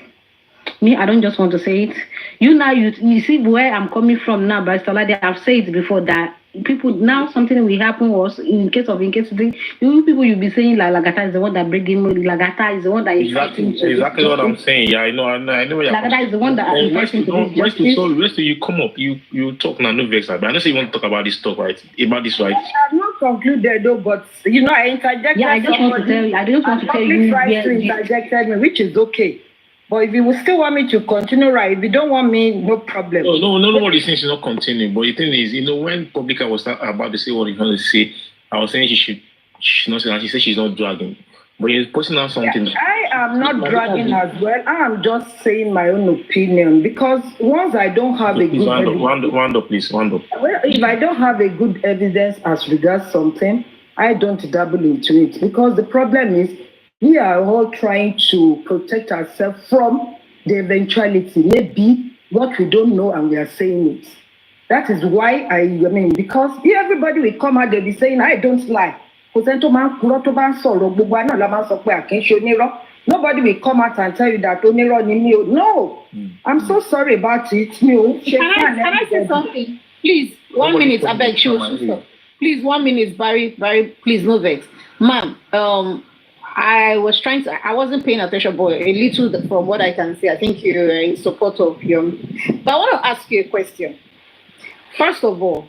Me, I don't just want to say it. You see where I'm coming from now, by Salade, I've said it before that people now something will happen was in case you'll be saying Lagata is the one that bring him. Lagata is the one that is exactly what I'm saying. Yeah, I know. Lagata is the one that is fighting for this justice. Where you come up, you talk now, no vex. But I know you want to talk about this talk, right? About this, right? I have not concluded though, but I interjected. Yeah, I just want to tell you. I just want to tell you. Interjected me, which is okay. But if you will still want me to continue, right? If you don't want me, no problem. No, nobody thinks she's not continuing. But the thing is, when Publica was about to say what he wanted to say, I was saying she not say that. She said she's not dragging. But you're posting out something. Yeah, I am not dragging as well. I am just saying my own opinion, because once I don't have a good evidence. Round up, please. Well, if I don't have a good evidence as regards something, I don't dabble into it, because the problem is we are all trying to protect ourselves from the eventuality, maybe what we don't know and we are saying it. That is why I mean, because everybody will come out, they'll be saying, I don't lie. Nobody will come out and tell you that no. I'm so sorry about it. Can I say something? Please, 1 minute, I beg you. Please, 1 minute, Barry, please, no vex. Ma'am, I wasn't paying attention, but a little from what I can see, I think you're in support of YOME. But I want to ask you a question. First of all,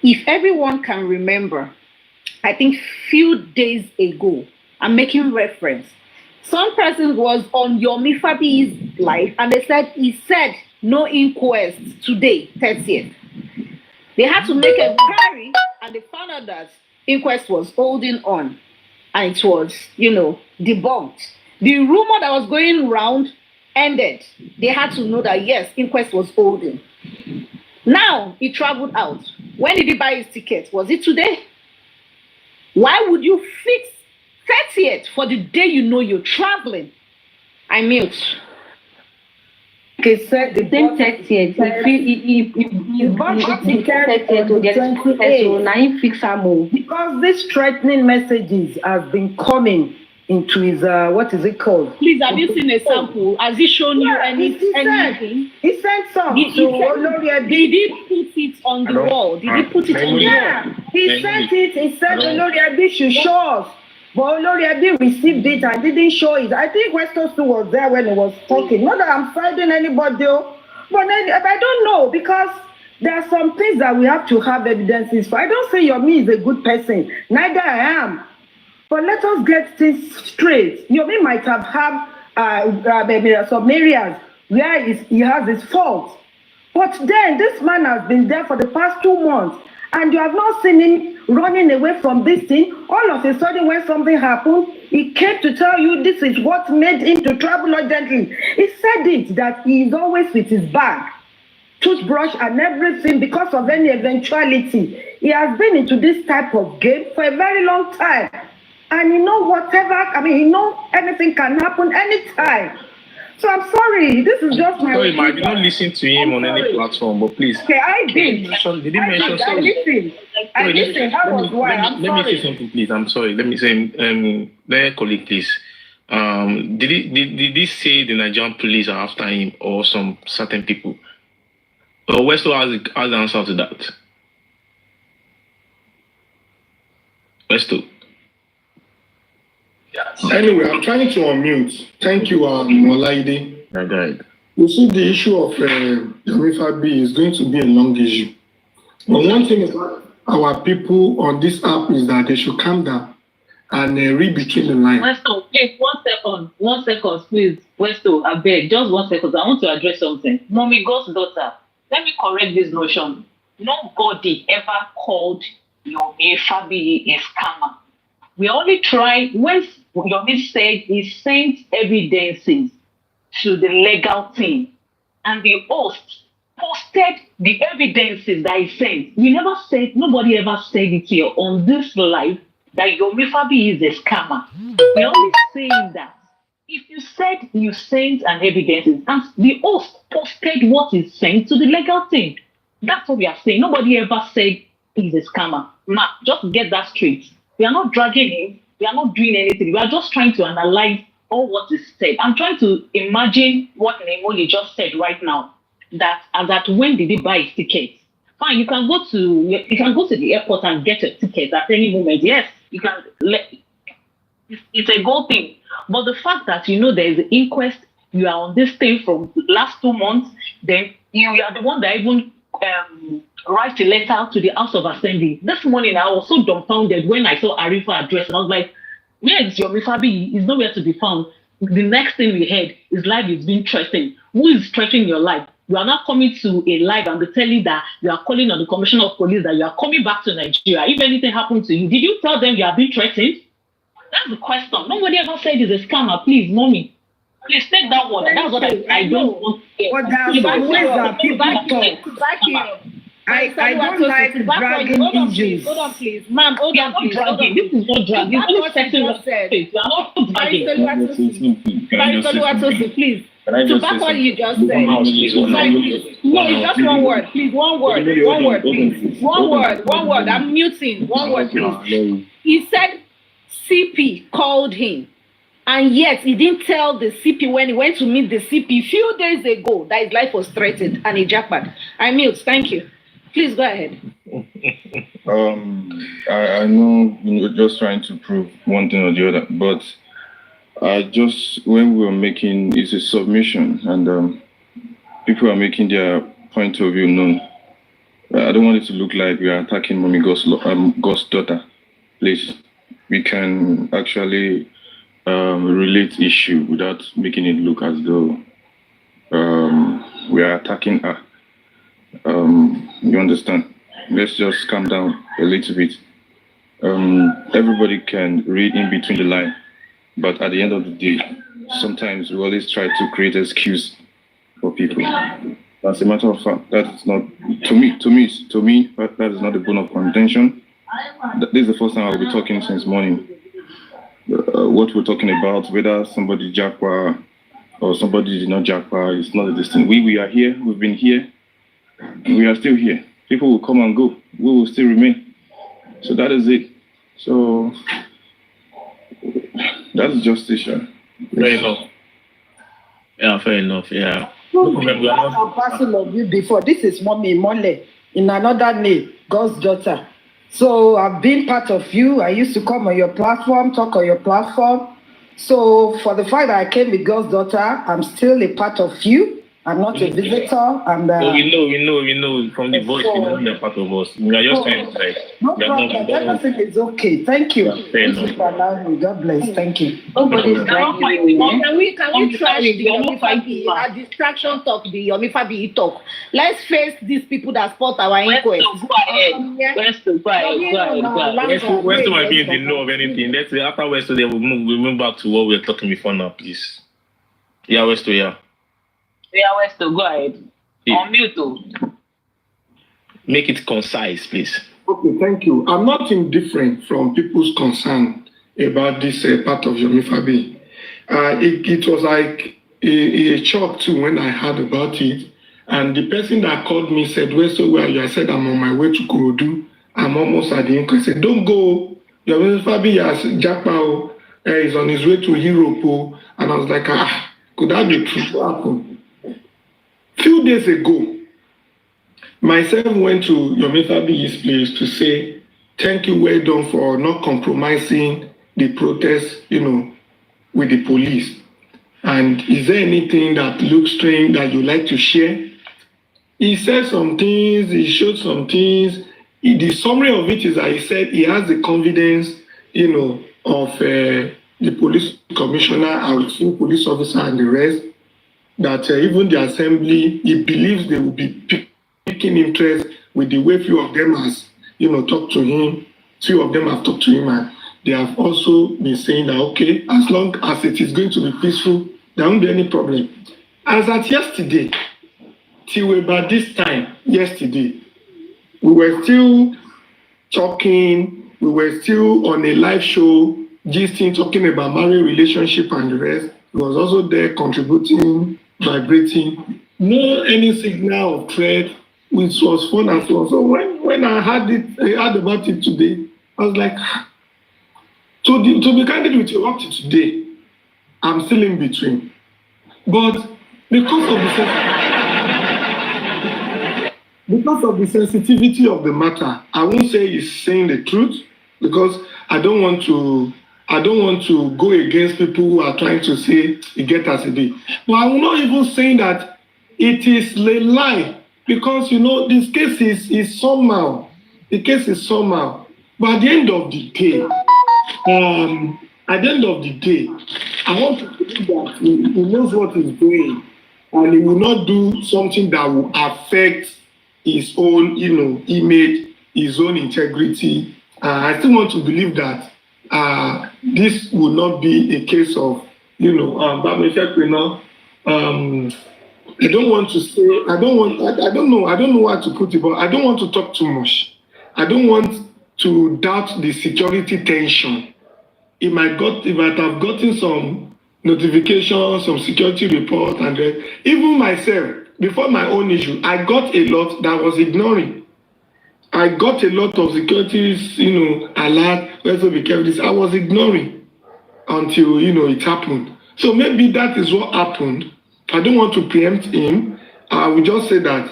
if everyone can remember, I think few days ago, I'm making reference, some person was on Yomi Fabi's live, and he said no inquest today, 30th. They had to make a query, and they found out that inquest was holding on, and it was, debunked. The rumor that was going round ended. They had to know that, yes, inquest was holding. Now, he traveled out. When did he buy his ticket? Was it today? Why would you fix 30th for the day you know you're traveling? I mute. Okay, so the same 30th. Because these threatening messages have been coming into his what is it called? Please, have you seen a sample? Has he shown you anything? He sent some. Did he put it on the wall? Did he put it on the wall? He sent it. He said Oloriade should show us. But Oloriade received it and didn't show it. I think Westosu was there when he was talking. Not that I'm fighting anybody, but I don't know, because there are some things that we have to have evidences for. I don't say Yomi is a good person. Neither I am. But let us get things straight. Yomi might have had some areas where he has his faults. But then this man has been there for the past 2 months, and you have not seen him running away from this thing. All of a sudden, when something happened, he came to tell you this is what made him to travel urgently. He said it, that he is always with his bag, toothbrush and everything, because of any eventuality. He has been into this type of game for a very long time. And anything can happen anytime. So I'm sorry, this is just my opinion. I did not listen to him on any platform, but please. Okay, I did. Did he mention something? I listened. That was why. I'm sorry. Let me say something, please. I'm sorry. Let me say, my colleague, please. Did he say the Nigerian police are after him or some certain people? Or Westo has the answer to that? Westo. Anyway, I'm trying to unmute. Thank you, Olaide. Good. You see, the issue of Yomi Fabi is going to be a long issue. But one thing about our people on this app is that they should calm down and read between the lines. Westo, please, 1 second, please. Westo, I beg, just 1 second. I want to address something. Mommy God's daughter, let me correct this notion. Nobody ever called Yomi Fabi a scammer. We only try, when Yomi said he sent evidences to the legal team, and the host posted the evidences that he sent. Nobody ever said it here on this live that Yomi Fabi is a scammer. We're only saying that if you said you sent an evidence and the host posted what is sent to the legal team, that's what we are saying. Nobody ever said he's a scammer. Now, just get that straight. We are not dragging him. We are not doing anything. We are just trying to analyze all what is said. I'm trying to imagine what Nemoli just said right now. That when did he buy his ticket? Fine, you can go to the airport and get a ticket at any moment. Yes, you can. It's a good thing. But the fact that there is an inquest, you are on this thing from the last 2 months, then you are the one that even write a letter to the House of Assembly. This morning, I was so dumbfounded when I saw Arifa address, and I was like, where is Yomi Fabi? He's nowhere to be found. The next thing we heard, his life is being threatened. Who is threatening your life? You are not coming to a live and telling that you are calling on the Commissioner of Police that you are coming back to Nigeria. If anything happened to you, did you tell them you are being threatened? That's the question. Nobody ever said he's a scammer. Please, mommy. Please take that one. That's what I don't want to hear. But there are some ways that people talk. I don't like dragging issues. Hold on, please. Ma'am, hold on, please. This is not dragging. That's what you just said. You are not dragging. Please. To back what you just said. Sorry, please. No, it's just one word. Please, one word, please. One word. I'm muting. One word, please. He said CP called him. And yet, he didn't tell the CP when he went to meet the CP few days ago that his life was threatened and he jackpot. I mute. Thank you. Please go ahead. I know you're just trying to prove one thing or the other, but when we were making, it's a submission, and people are making their point of view known. I don't want it to look like we are attacking Mommy God's daughter. Please, we can actually relate issue without making it look as though we are attacking her. You understand? Let's just calm down a little bit. Everybody can read in between the line, but at the end of the day, sometimes we always try to create an excuse for people. As a matter of fact, that is not, to me, that is not a bone of contention. This is the first time I'll be talking since morning. What we're talking about, whether somebody jackpot or somebody did not jackpot, it's not a distinct. We are here, we've been here, we are still here. People will come and go, we will still remain. So that is it. So that's justice. Fair enough. Yeah, fair enough. Yeah. I'm passing of you before. This is Mommy Mole in another name, God's daughter. So I've been part of you. I used to come on your platform, talk on your platform. So for the fact that I came with God's daughter, I'm still a part of you. I'm not a visitor. And we know from the voice, you know you're part of us. We are just trying to like. No problem. Everything is okay. Thank you. Thank you for allowing me. God bless. Thank you. Nobody's dragging you. Can we trash the Yomifabi, distraction talk, the Yomifabi talk? Let's face these people that support our inquest. Go ahead. Westo might be in the know of anything. Let's say after Westo, then we'll move back to what we were talking before now, please. Yeah, Westo, yeah. Yeah, Westo, go ahead. On mute. Make it concise, please. Okay, thank you. I'm not indifferent from people's concern about this part of Yomifabi. It was like a shock too when I heard about it. And the person that called me said, "Where so where you?" I said, "I'm on my way to Kurodu. I'm almost at the inquest." I said, "Don't go. Yomifabi has Jackpao. He's on his way to Europe." And I was like, could that be true? What happened? Few days ago, myself went to Yomifabi's place to say, "Thank you, well done for not compromising the protest, with the police. And is there anything that looks strange that you'd like to share?" He said some things, he showed some things. The summary of it is that he said he has the confidence, of the police commissioner, our chief police officer, and the rest, that even the assembly, he believes they will be taking interest with the way few of them has, talked to him. Few of them have talked to him, and they have also been saying that, okay, as long as it is going to be peaceful, there won't be any problem. As at yesterday, till about this time, yesterday, we were still talking, we were still on a live show, gisting, talking about marriage relationship and the rest. He was also there contributing, vibrating. No any signal of threat, which was fun and so on. So when I heard about it today, I was like, to be candid with you, up to today, I'm still in between. But because of the sensitivity of the matter, I won't say he's saying the truth, because I don't want to go against people who are trying to say it get as it is. But I will not even say that it is a lie, because this case is somehow. The case is somehow. But at the end of the day, I want to believe that he knows what he's doing, and he will not do something that will affect his own, image, his own integrity. I still want to believe that this will not be a case of, I don't want to say, I don't know how to put it, but I don't want to talk too much. I don't want to doubt the security tension. It might have gotten some notifications, some security report, and then even myself, before my own issue, I got a lot that was ignoring. I got a lot of securities, alert, also be careful this. I was ignoring until, it happened. So maybe that is what happened. I don't want to preempt him. I will just say that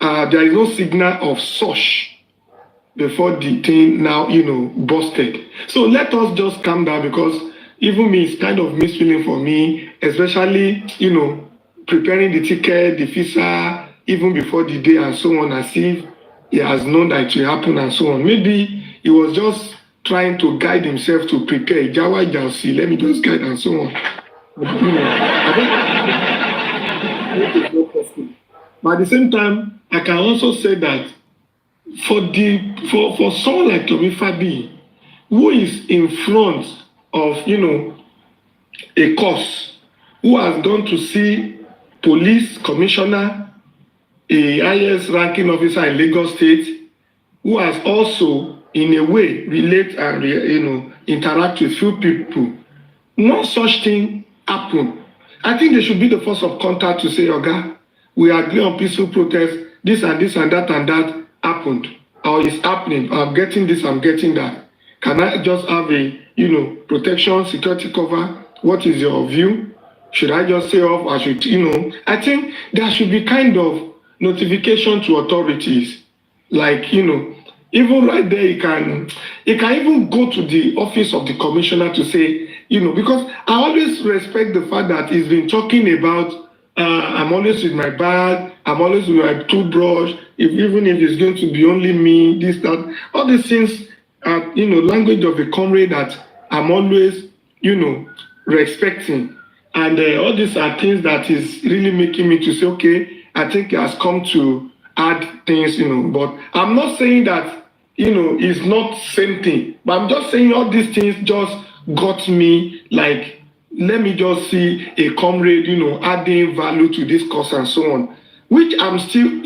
there is no signal of such before the thing now, busted. So let us just calm down, because even me, it's kind of misfeeling for me, especially, preparing the ticket, the visa, even before the day and so on, as if he has known that it will happen and so on. Maybe he was just trying to guide himself to prepare. Jawa Jalsi, let me just guide and so on. But at the same time, I can also say that for someone like Yomi Fabi, who is in front of a cause, who has gone to see police commissioner, a highest ranking officer in Lagos State, who has also in a way relate and interact with few people, no such thing happen. I think they should be the first of contact to say, Oga, we agree on peaceful protest, this and this and that happened, or is happening, or I'm getting this, I'm getting that. Can I just have a, protection, security cover? What is your view? Should I just say off? I should, I think there should be kind of notification to authorities. Like, even right there, you can even go to the office of the commissioner to say, because I always respect the fact that he's been talking about, I'm always with my bag, I'm always with my toothbrush, even if it's going to be only me, this, that, all these things are, language of a comrade that I'm always, respecting. And all these are things that is really making me to say, okay, I think he has come to add things, but I'm not saying that, it's not same thing, but I'm just saying all these things just got me like, let me just see a comrade, adding value to this cause and so on, which I'm still,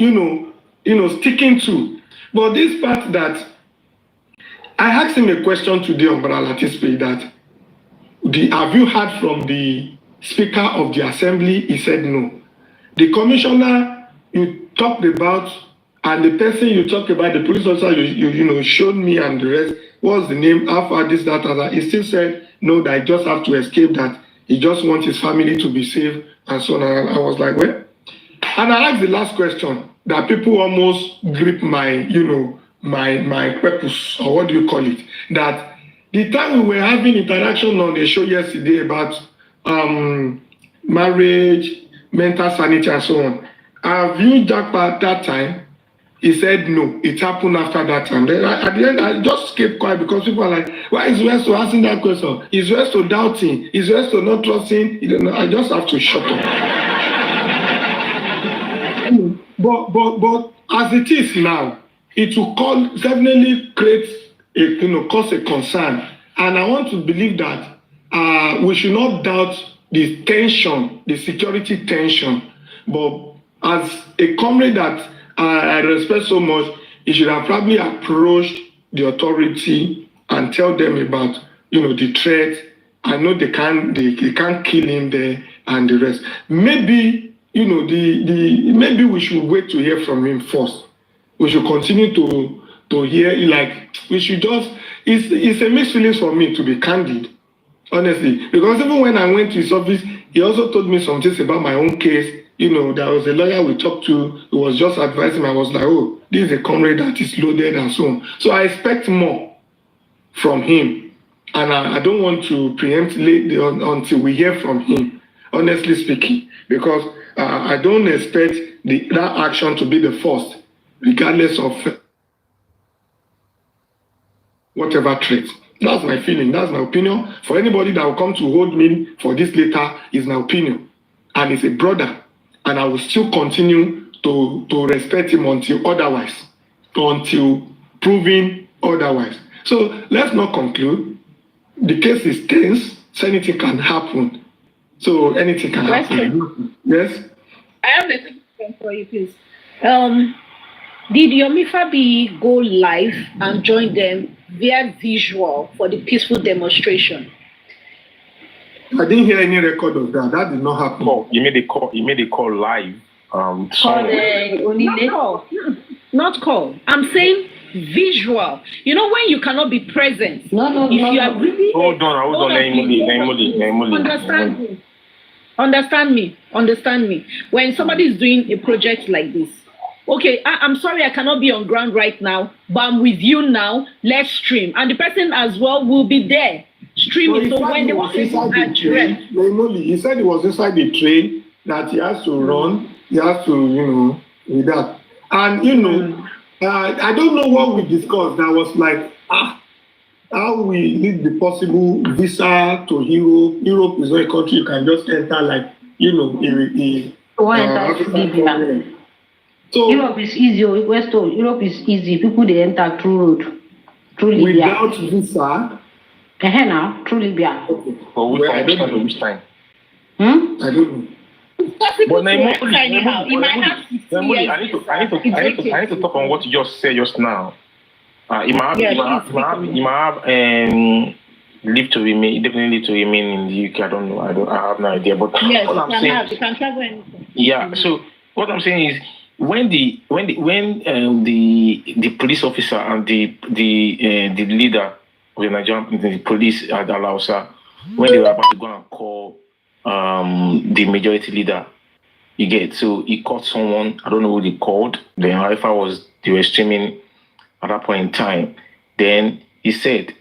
sticking to. But this part that I asked him a question today on Brother Latispe that have you heard from the Speaker of the Assembly? He said no. The commissioner you talked about and the person you talked about, the police officer you showed me and the rest, what's the name, how far this, that, and that. He still said no, that I just have to escape, that he just wants his family to be safe and so on. And I was like, well, and I asked the last question that people almost grip my, my purpose, or what do you call it? That the time we were having interaction on the show yesterday about marriage, mental sanity, and so on, have you Jackpot at that time? He said no, it happened after that time. Then at the end, I just kept quiet because people are like, why is Westo asking that question? Is Westo doubting? Is Westo not trusting? I just have to shut up. but as it is now, it will definitely create cause a concern. And I want to believe that we should not doubt the tension, the security tension. But as a comrade that I respect so much, he should have probably approached the authority and tell them about, the threat. I know they can't kill him there and the rest. Maybe, maybe we should wait to hear from him first. We should continue to hear, we should just, it's a mixed feelings for me, to be candid, honestly. Because even when I went to his office, he also told me some things about my own case. There was a lawyer we talked to who was just advising me. I was like, oh, this is a comrade that is loaded and so on. So I expect more from him. And I don't want to preempt until we hear from him, honestly speaking. Because I don't expect that action to be the first, regardless of whatever threat. That's my feeling. That's my opinion. For anybody that will come to hold me for this later is my opinion. And it's a brother. And I will still continue to respect him until proven otherwise. So let's not conclude. The case is tense, so anything can happen. So anything can happen. Yes? I have a question for you, please. Did Yomi Fabi go live and join them via visual for the peaceful demonstration? I didn't hear any record of that. That did not happen. Oh, you made a call. You made a call live. Not call. Not call. I'm saying visual. You know when you cannot be present. No. If you are really hold on. Understand me. When somebody is doing a project like this, okay, I'm sorry I cannot be on ground right now, but I'm with you now. Let's stream, and the person as well will be there streaming. So when they want to address, he said he was inside the train that he has to run. He has to, with that, and I don't know what we discussed. That was like how we need the possible visa to Europe. Europe is not a country you can just enter like So Europe is easy. Europe is easy. People they enter through road, through Libya. Without visa. Now through Libya. Which time? I don't know. But I need to talk on what you just said just now. You might have leave to remain, definitely to remain in the UK. I don't know. I have no idea. But yes, what I'm saying, you can travel anything. Yeah. So what I'm saying is, when the police officer and the leader of the Nigerian the police at Alausa, when they were about to go and call the majority leader, you get, so he called someone, I don't know who they called. Then however they were streaming at that point in time. Then he said,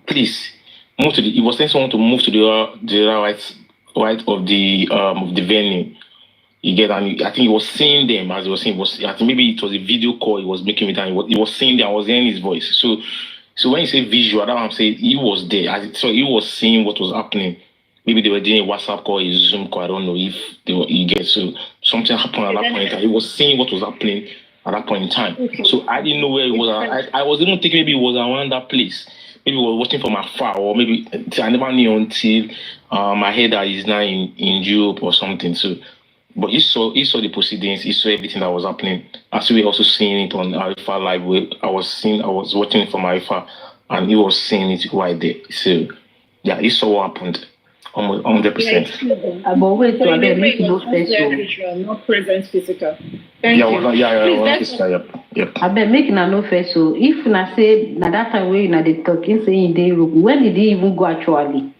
please move to he was saying someone to move to the right of the venue. You get, and I think he was seeing them as he was saying. I think maybe it was a video call he was making with them. He was seeing them. I was hearing his voice. So when you say visual, that's what I'm saying. He was there. So he was seeing what was happening. Maybe they were doing a WhatsApp call, a Zoom call. I don't know if they were. You get, so something happened at that point in time. He was seeing what was happening at that point in time. Okay. So I didn't know where it was. I was even thinking maybe it was around that place. Maybe he was watching from afar, or maybe I never knew until I heard that he's now in Europe or something. So, but he saw the proceedings. He saw everything that was happening. As we were also seeing it on Alpha Live. I was watching it from Alpha, and he was seeing it right there. So, yeah, he saw what happened. 100%. But wait, so make no face. Not present physical. Thank you. Yep. I bet make no face. So if na say na that time when na they talking saying they when did he even go actually?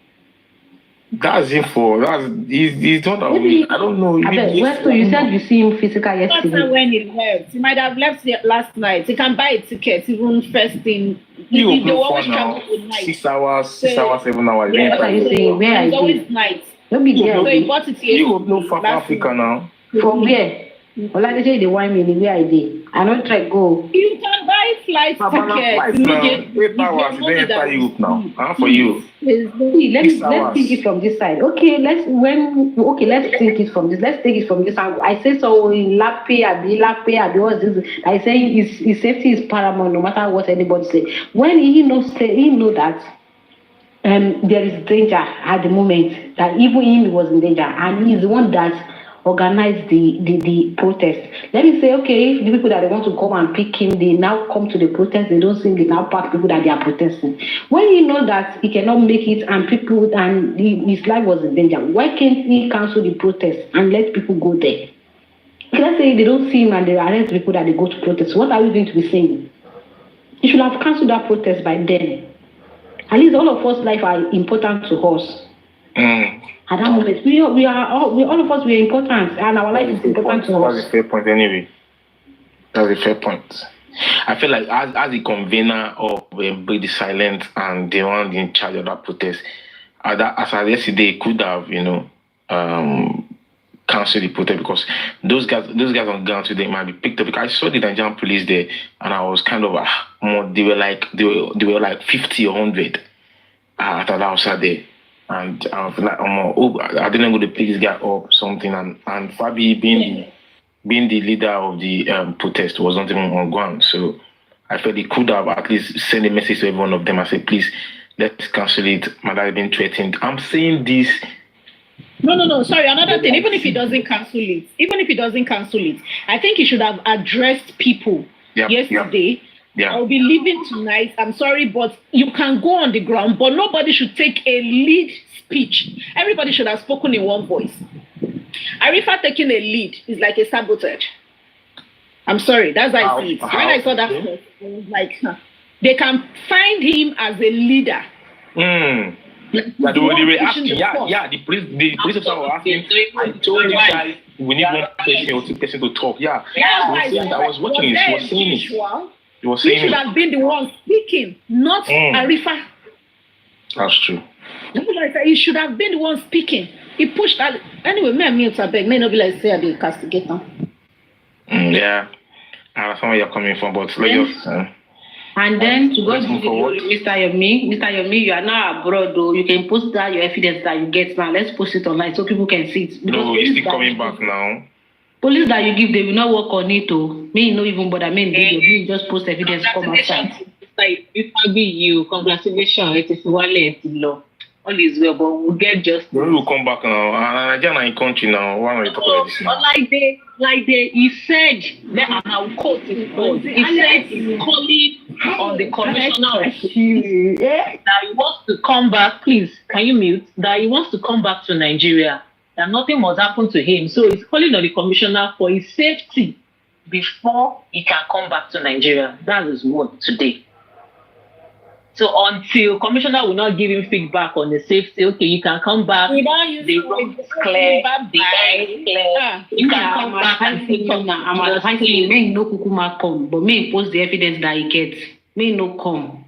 That's info. He's not away. I don't know. I bet. So you said you see him physical yesterday. That's when he left. He might have left last night. He can buy a ticket even first thing. He always travel with night. 6 hours, 7 hours. Yeah, what are you saying? Where it's always night. Don't be there. So he bought it here. You no South Africa now. From where? Well, like they say, the wine me where I did. I don't try go. You can buy flight tickets. 8 hours. They enter Europe now. For you. Let's take it from this side. Okay, let's take it from this. Let's take it from this angle. I say so in Lape, what's this? I say his safety is paramount no matter what anybody say. When he know that there is danger at the moment, that even him was in danger, and he's the one that organize the protest. Let me say, okay, the people that they want to come and pick him, they now come to the protest, they don't seem they now pack people that they are protesting. When you know that he cannot make it and his life was in danger, why can't he cancel the protest and let people go there? Let's say they don't see him and they arrest people that they go to protest. What are we going to be saying? You should have cancelled that protest by then. At least all of us life are important to us. At that moment, we all of us we are important, and our life is important to us. That's a fair point, anyway. That's a fair point. I feel like as the convener of Break the Silence and the one in charge of that protest, as of yesterday, could have cancelled the protest, because those guys on ground today might be picked up. Because I saw the Nigerian police there, and I was kind of they were like 50 or 100 at the outside there. And I was like, I didn't go to pick this guy up something, and Fabi being the leader of the protest was not even on ground. So I felt he could have at least sent a message to every one of them. I said, please, let's cancel it. My dad has been threatened. I'm saying this No. Sorry, another thing. Even if he doesn't cancel it, I think he should have addressed people yesterday. Yeah. I'll be leaving tonight. I'm sorry, but you can go on the ground, but nobody should take a lead speech. Everybody should have spoken in one voice. Arifa taking a lead is like a sabotage. I'm sorry, that's how I see it. When I saw that first, I was like, they can find him as a leader. Like, they were asking, the police officer was asking, I told you guys we need one person or two person to talk. Yeah. I was watching it. She was saying it. He should have been the one speaking, not Arifa. That's true. He should have been the one speaking. He pushed that. Anyway, me and Milton, I beg, may not be like say I did castigate him. Yeah. I understand where you're coming from, but let us. And then to go to Mr. Yomi, you are now abroad, though. You can post that your evidence that you get now. Let's post it online so people can see it. No, he's still coming back now. Police that you give, they will not work on it, though. Me, no even bother. Me, just post evidence, come outside. If I be you, congratulations. It is law. All is well, but we'll get justice. We will come back now. Nigeria in country now. Why are we talking about this now? He said, and I'll quote it. He said he's calling on the commissioner that he wants to come back. Please, can you mute? That he wants to come back to Nigeria. That nothing must happen to him. So he's calling on the commissioner for his safety before he can come back to Nigeria. That is what today. So until commissioner will not give him feedback on the safety, okay, you can come back. We don't use the road is clear, the air is clear. You can come back and take up. I'm advising him, may no kukuma come, but may post the evidence that he gets. May no come.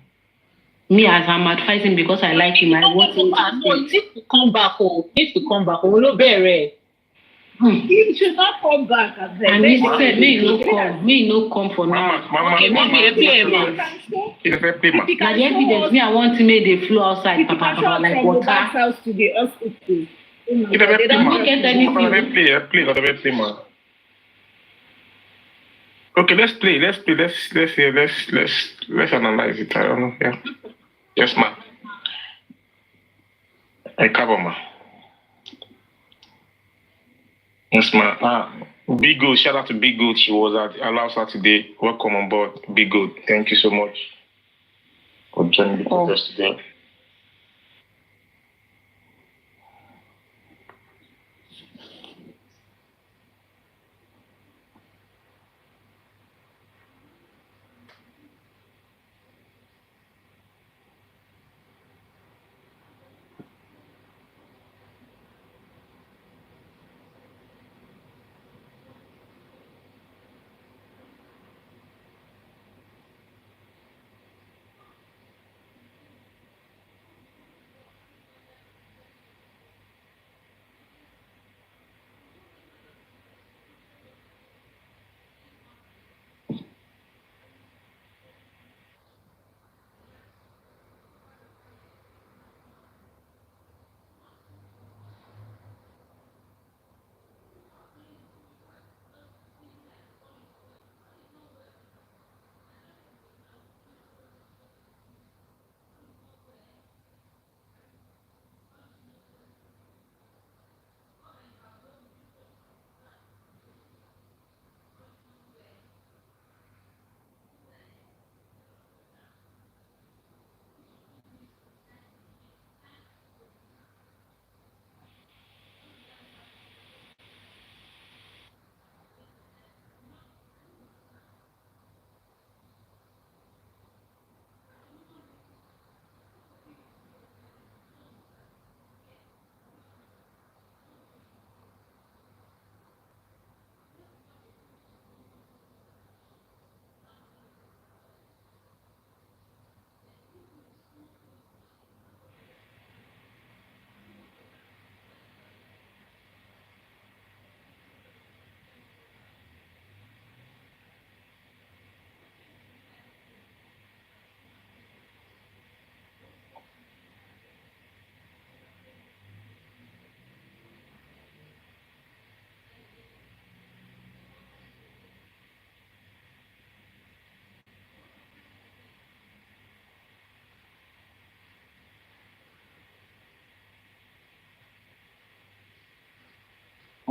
Me as I'm advising because I like him, I want him to he needs to come back. He needs to come back. No bear. He should not come back. And he said, may no come for now. Okay, maybe a month. Now the evidence, me I want to make the flow outside, papa, like water. House to the hospital. They don't get anything. Okay, let's play. Let's analyze it. I don't know. Yeah. Yes, ma'am. Kabama. Yes, ma'am. Big Good. Shout out to Big Good. She was at Allow Saturday. Welcome on board, Big Good. Thank you so much for joining the podcast today.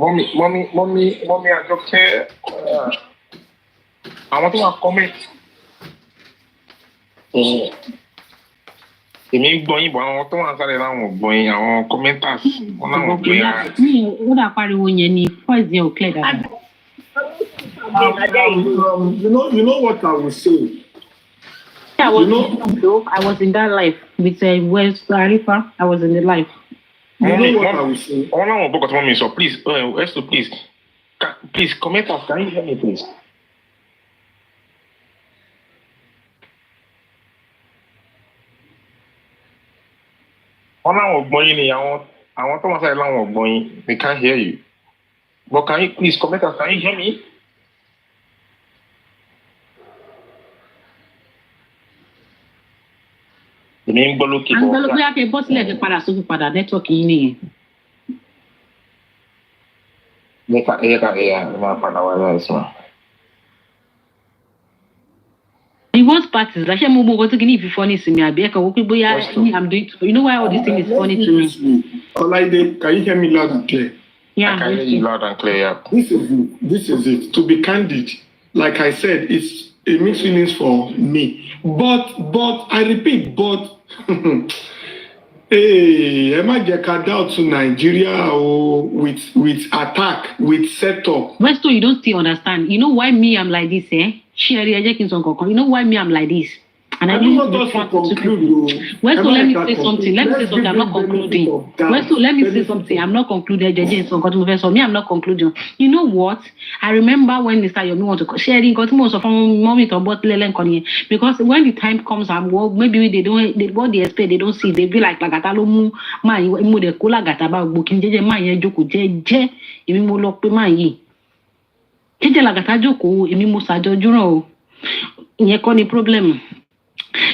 Mommy, I don't care. I want to comment. Èmi ń gbọ́ yín bọ̀ àwọn tó wà sáré láwọn ò gbọ́ yín àwọn commenters wọn láwọn ò gbọ́ yín rárá. Ó dà pariwo yẹn ni voice yẹn ò clear dáadáa. You know what I will say? I was in that life with West Arifa. I was in the life. You know what I will say? All I want to mommy, so please, Esther, please, commenters, can you hear me, please? All I want to I want to say long going. We can't hear you. But can you please commenters, can you hear me? Èmi ń gbọ́ lókè bọ̀. Àgbẹ̀ ló bóyá kí bọ́ sílẹ̀ kí padà sókè padà nẹ́tíwọ̀kì yín nìyẹn. Ẹ̀yà máa padà wá láìsàn. The worst part is that mo go to kini if funny to me abi e kan wo pe boya I'm doing you know why all this thing is funny to me. Olaide, can you hear me loud and clear? Yeah, I can hear you loud and clear. Yeah. This is it. To be candid, like I said, it's a mixed feelings for me. But I repeat, hey, am I get out to Nigeria or with attack, with setup? Westo, you don't still understand. You know why me I'm like this, eh? You know why me I'm like this? And I don't want to conclude. Westo, let me say something. I'm not concluding. Westo, let me say something. I'm not concluding. Me, I'm not concluding. You know what? I remember when Mr. Yomi want to sharing got most of mommy to about Lelen because when the time comes and maybe what they expect they don't see. They be like Lagatalo mu de kula gataba booking jeje ma yen joko jeje emi mo lo pe ma yi. Jeje lagata joko emi mo sajo juran o. Ìyẹn kọ́ ni problem.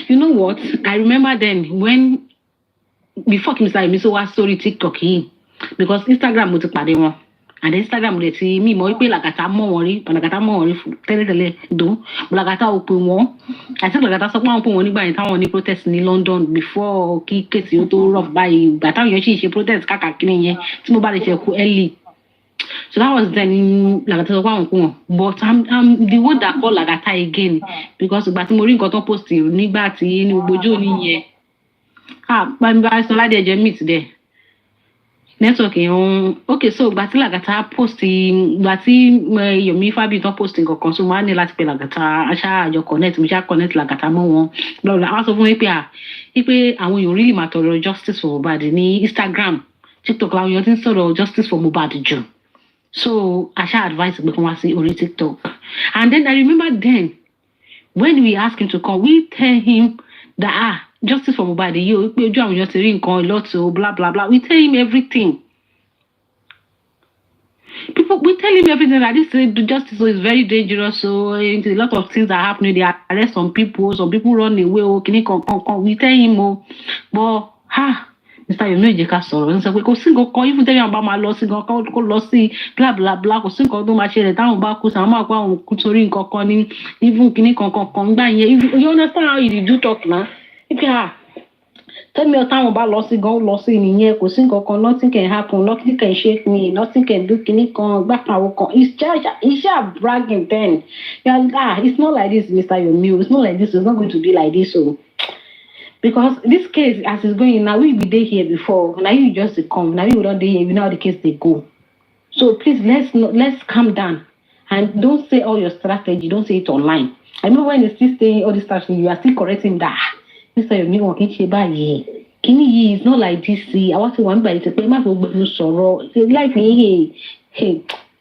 You know what? I remember then when before Mr. Emiso was story TikTok here because Instagram mo ti pàdé wọn and Instagram mo ti mi mo pé Lagata mo wọ́n rí tẹ́lẹ̀ do Lagata ó pè wọ́n I think Lagata sọ pé wọ́n pè wọ́n nígbà yẹn táwọn ní protest ní London before kí case ó tó rough báyìí ìgbà táwọn yẹn sì ṣe protest káàkiri yẹn tí mo bá lè ṣe kú early. So that was then Lagata but I'm the one that call Lagata again because but mo rí nǹkan tó post nígbà tí ní gbojo nìyẹn bá sọ ládé ẹjẹ meet there network okay so but Lagata post but Yomi Fabi tó post nǹkan so ma ní láti pe Lagata aṣá àjọ connect mo ṣá connect Lagata mọ́ wọn lọ́la wá sọ fún mi pé àwọn èèyàn really máa tọrọ justice for Mohbad ní Instagram TikTok làwọn èèyàn ti ń sọ̀rọ̀ justice for Mohbad jù. So I shall advise him to see on TikTok. And then I remember then when we asked him to come, we tell him that justice for Mohbad, blah blah blah. We tell him everything. We tell him everything that this justice is very dangerous. So a lot of things are happening. They arrest some people run away. We tell him but Mr. Yomi Ejeka sọ̀rọ̀ ń sọ pé kò sí nǹkan kan even tẹ́lẹ̀ àwọn bá máa lọ sí nǹkan kan kó lọ sí bla bla bla kò sí nǹkan tó máa ṣẹlẹ̀ táwọn bá kú sàwọn máa kó àwọn kú torí nǹkan kan ní even kìíní kankan gbà yẹn you understand how you do talk na tell me táwọn bá lọ sí gan lọ sí nìyẹn kò sí nǹkan kan nothing can happen nothing can shake me nothing can do kìíní kan gbà àwọn kan it's just bragging then it's not like this Mr. Yomi it's not like this it's not going to be like this so. Because this case, as it's going now, we be there here before. Now you just come. Now you don't there here. You know how the case they go. So please let's calm down and don't say all your strategy. Don't say it online. I know when you still saying all this strategy, you are still correcting that. Mr. Yomi walking cheba ye. Kini is not like this. See, I want to one by the payment for sorrow. Life hey,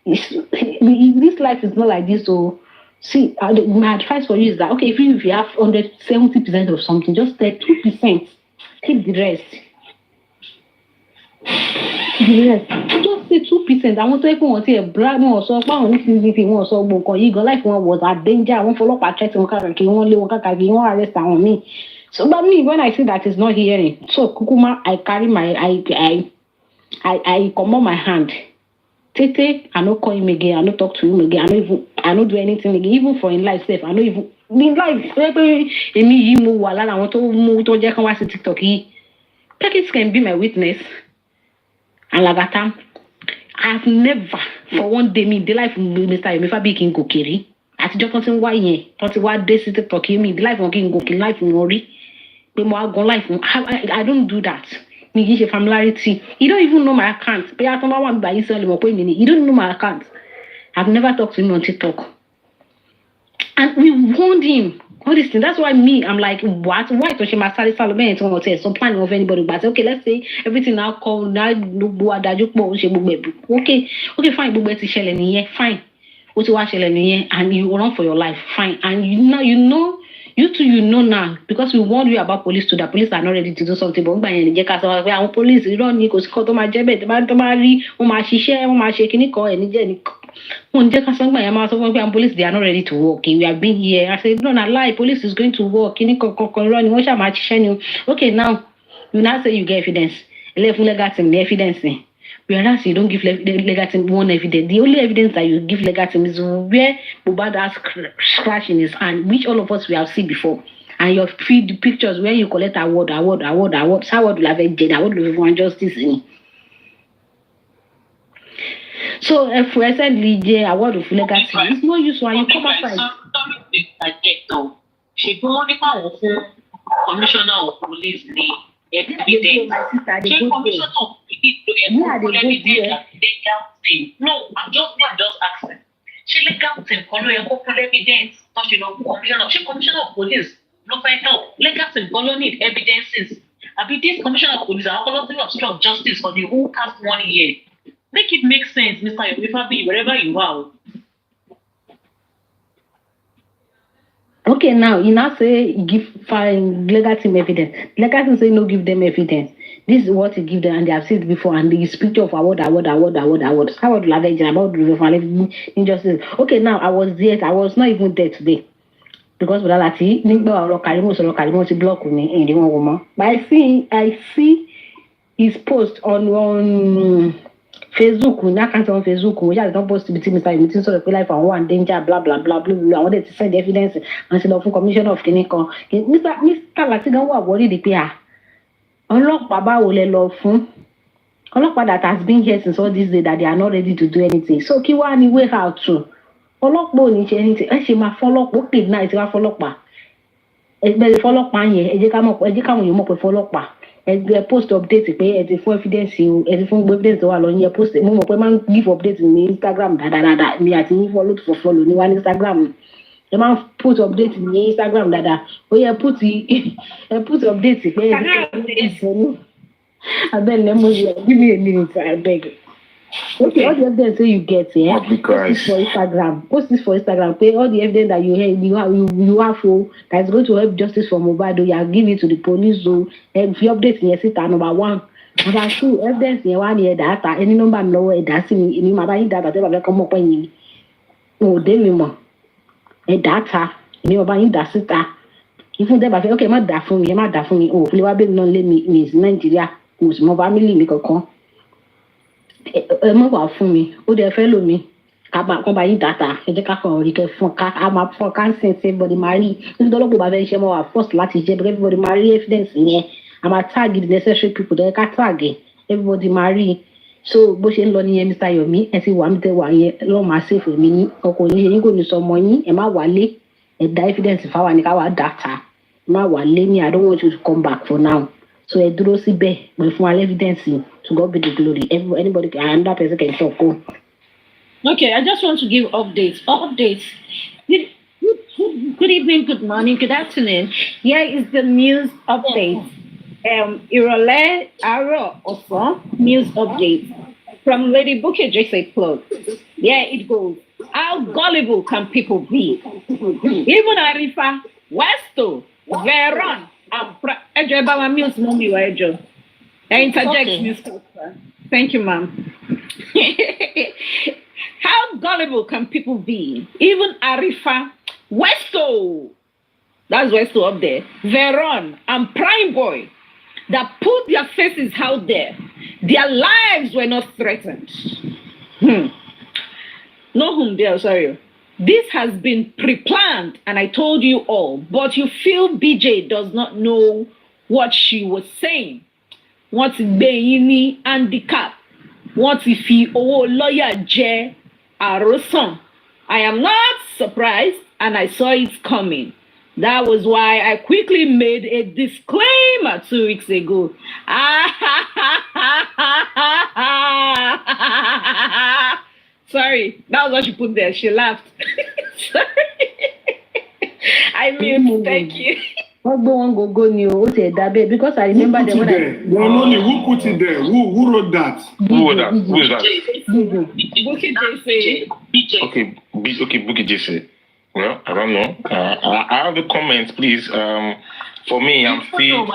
this life is not like this. So. See, my advice for you is that, okay, if you have 170% of something, just take 2%. Keep the rest. Yes, just say 2%. I want to even say a brag more so far on this one so life one was a danger. I won't follow up check one arrest on me. So but me when I see that it's not hearing, so Kukuma, I carry my I come on my hand. Tete, I no call him again, I no talk to him again, I no do anything again, even for in life safe, I no even in life, I want to move to TikTok. Pekis can be my witness. And Lagata, I've never for one day me the life Mr. Yomi Fabi kin go kiri. Àtijọ́ kan tin wá yẹn, ton ti wá dé sí TikTok me the life won kin go kiri life won rí. Pé mo wá gon life I don't do that. Me kin ṣe familiarity. You don't even know my account. Pé aton ba wa gba yin so le mo pé mi ni. You don't know my account. I've never talked to him on TikTok. And we warned him. All this thing. That's why I'm like, what? Why don't you master Salome and someone say some planning of anybody? But okay, let's say everything now call now okay, fine, fine. What you watch and you run for your life, fine. And you know, you know now because we warned you about police too. The police are not ready to do something. But police, you don't need to call to my jebet, police, they are not ready to work. We have been here. I said, no, not lie. Police is going to work. Okay, now you now say you get evidence. The evidence. Whereas you don't give legal team one evidence. The only evidence that you give legal team is where Mohbad has scratch in his hand, which all of us we have seen before. And your feed pictures where you collect award. So award will have a dead, award will have justice in. So if we said Lydia award of legal team, it's no use why you come outside. She go only commissioner of police evidence. Commissioner of no, I'm just asking. She legal team follow your evidence. She know commissioner of police. No find help. Legal team follow need evidences. I be this commissioner of police. I follow the obstruction of justice for the whole past 1 year. Make it make sense, Mr. Yomifabi, wherever you are. Okay, now you now say give fine legal team evidence. Legal team say no give them evidence. This is what you give them, and they have seen it before, and the picture of award. How would about injustice? Okay, now I was there. I was not even there today because block me in the one woman. But I see his post on Facebook, we now can't on Facebook. We just don't post to between Mr. Meeting so the life and one danger, blah blah blah blah. I wanted to send evidence and send off commission of clinical. Mr. Latigan, what worried the PR? Unlock Baba will love fun. Unlock that has been here since all this day that they are not ready to do anything. So Kiwa anyway how to. Unlock bone anything. I say my follow up okay night. I follow up. It's follow up man here. You come you more follow up. Post updates for evidence for evidence along here post mo man give updates in Instagram me I think follow ni one Instagram the man put updates in Instagram put updates I beg give me a minute I beg. Okay, all the evidence you get here. Post this for Instagram. Pay all the evidence that you have for that's going to help justice for MOHBAD. You are giving it to the police. So if you update in your sister number 1, number 2, evidence in 1 year data any number no that's in my data they come up when you data in my data sister. Even they say okay, my that for me. Oh, you have been non let me is Nigeria who's my family make a call. For me, who they follow me. Come by data. You can I'm up for cancer. Everybody marry. If the local baby more first lati everybody marry evidence here. I'm a target necessary people. They can target everybody marry. So Boshin Loni Mr. Yomi, and see one day why long myself for me. Oko you go to some money. Emma Wale, and the evidence if I want data. Ma Wale me. I don't want you to come back for now. So I do see be with my evidence to God be the glory. Anybody can that person can talk. Okay, I just want to give updates. Good evening, good morning, good afternoon. Here is the news update. Irole Aro also news update from Lady Bouquet J.C. Plug. Here it goes. How gullible can people be? Even Arifa, Westo, Veron. Thank you, ma'am. How gullible can people be? Even Arifa, Westo, that's Westo up there, Veron, and Prime Boy, that put their faces out there, their lives were not threatened. No whom there, sorry. This has been pre-planned, and I told you all, but you feel BJ does not know what she was saying. What's Beini handicap? wọ́n ti fi owó lọ́ọ̀yà jẹ àròsàn. I am not surprised, and I saw it coming. That was why I quickly made a disclaimer 2 weeks ago. Sorry, that was what she put there. She laughed. Sorry. I mean, thank you. Because I remember the one who put it there? Who wrote that? Who wrote that? Who is that? Bukky Jesse. Okay, Bukky Jesse. Well, I don't know. I have the comments, please. For me, I'm still.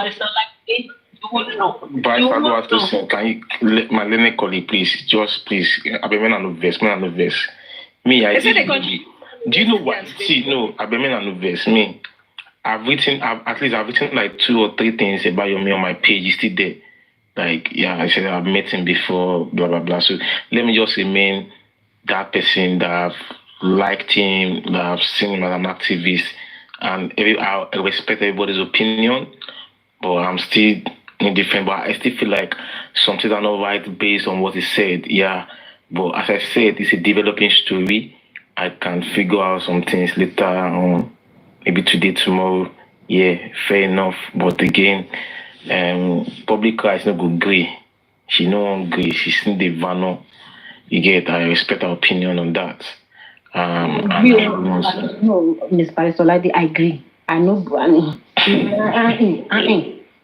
Can you let my learning colleague, please? Just please. I've been on the verse. Me, I did. Do you know what? See, no, I've been on the verse. Me, I've written like 2 or 3 things about YOME on my page. It's still there. Like, yeah, I said I've met him before, blah blah blah. So let me just remain that person that I've liked him, that I've seen him as an activist, and I respect everybody's opinion, but I'm still indifferent. But I still feel like something are not right based on what he said. Yeah, but as I said, it's a developing story. I can figure out some things later on, maybe today, tomorrow. Yeah, fair enough. But again, public car is not good agree. She no agree. She's in the vanno. You get? I respect her opinion on that. No, Miss Parisoladi, I agree. I know.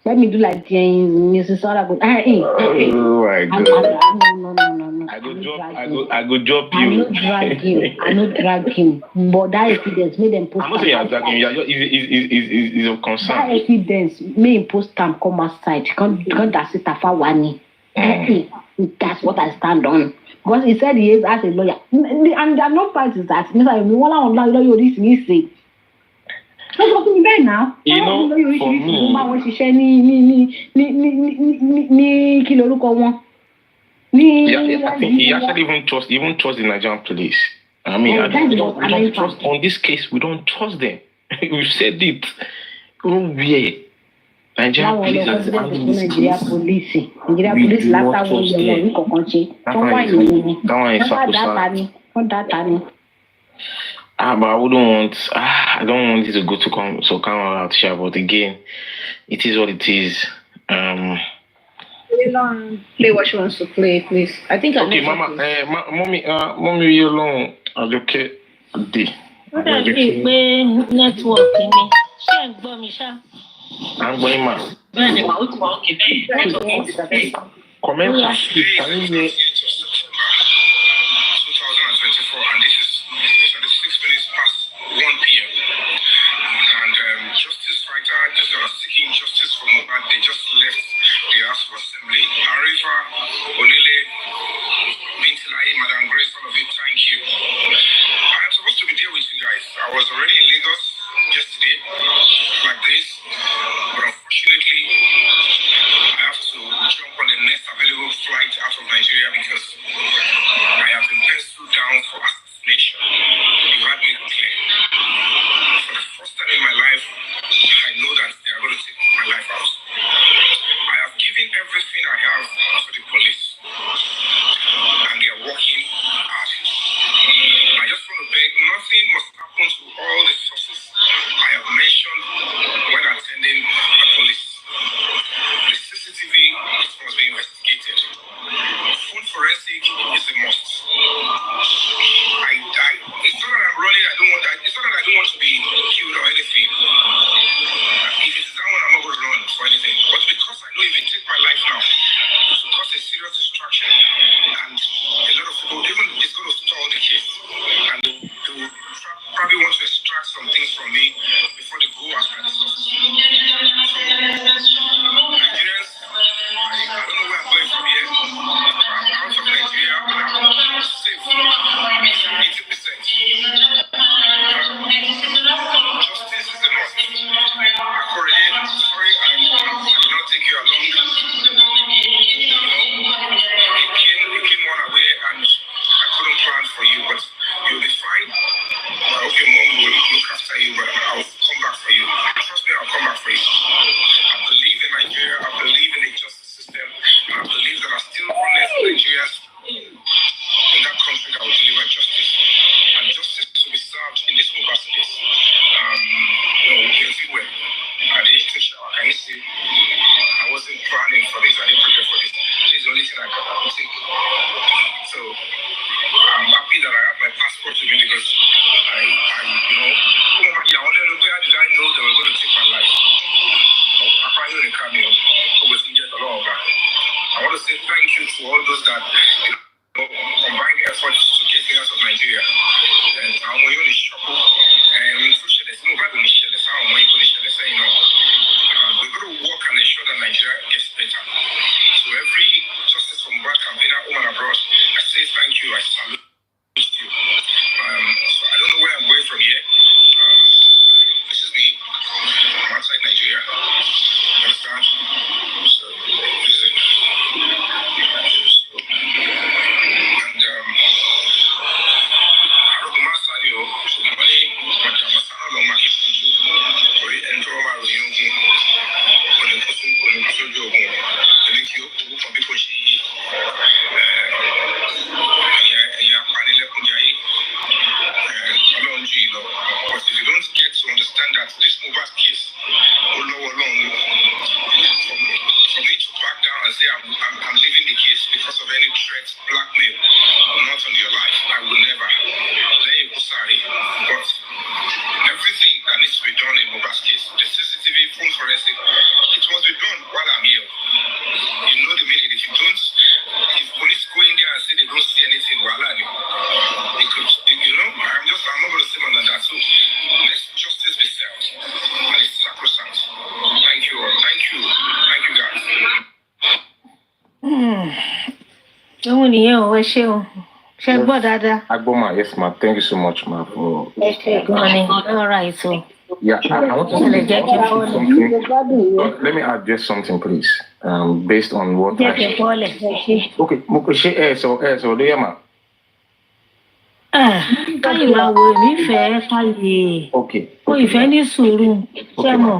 Let me do like Mrs. Orago. Oh my God. No. I go drop you. I not drag him. But that evidence made them post. I'm not saying you're dragging him. Is of concern. That evidence may post time come outside. Can't that's it afawani. That's what I stand on. Because he said he is as a lawyer. And there are no parties that Mr. Lawyer this say. What's happening there now? You know, for me, I think he actually even trust the Nigerian police. I mean, we don't trust on this case. We don't trust them. We've said it. Oh yeah, Nigerian police. Nigeria police. Last one but I don't want it to go to come out here. But again, it is what it is. Play what she wants to play, please. I think okay, Mama, mommy, you alone. I'm okay. I'm going, ma. Comment, please. Can you hear? 2024, and this is 36 minutes past 1 p.m. And justice fighter just seeking justice for MOHBAD. They just left the House of Assembly. Arifa, Olile, Bintilai, Madam Grace, all of you, thank you. I am supposed to be there with you guys. I was already in Lagos yesterday, like this, but unfortunately, I have to jump on the next available flight out of Nigeria because I have been penciled down for assassination. You had made it clear. For the first time in my life, I know that they are going to take my life out. I have given everything I have to the police, and they are working hard. I just want to beg, nothing must happen to all the sources I have mentioned when attending the police. The CCTV must be investigated. Food forensic is a must. It's not that I'm running. It's not that I don't want to be killed or anything. If it's that one, I'm not going to run for anything. But because I know if they take my life now, it will cause a serious distraction, and a lot of people, even it's going to stall the case, and they will probably want to extract some things from me before they go after the sources. So, Nigerians, I don't know where I'm going from here. I'm out of Nigeria and I'm safe 80%. Justice is the must. Sorry, I did not take you along. wasn't planning for this. I didn't prepare for this. This is the only thing I can take. So I'm happy that I have my passport with me because I you know, how did I know they were going to take my life? I finally the cameo. I want to say thank you to all those that combined efforts to get me out of Nigeria. And I'm going to shop. And we're going to work and ensure that Nigeria gets better. So every justice from Bad campaigner home and abroad, I say thank you. I salute you. So I don't know where I'm going from here. This is me. I'm outside Nigeria. Understand? So this is it. Agboma, yes, ma. Thank you so much, ma. For all right, so yeah, I want to say something. Let me address something, please. Based on what okay, so do you, ma? Káyì máa wo ìfẹ́ káyì. Ó ìfẹ́ ní sùúrù. Ṣé mọ̀?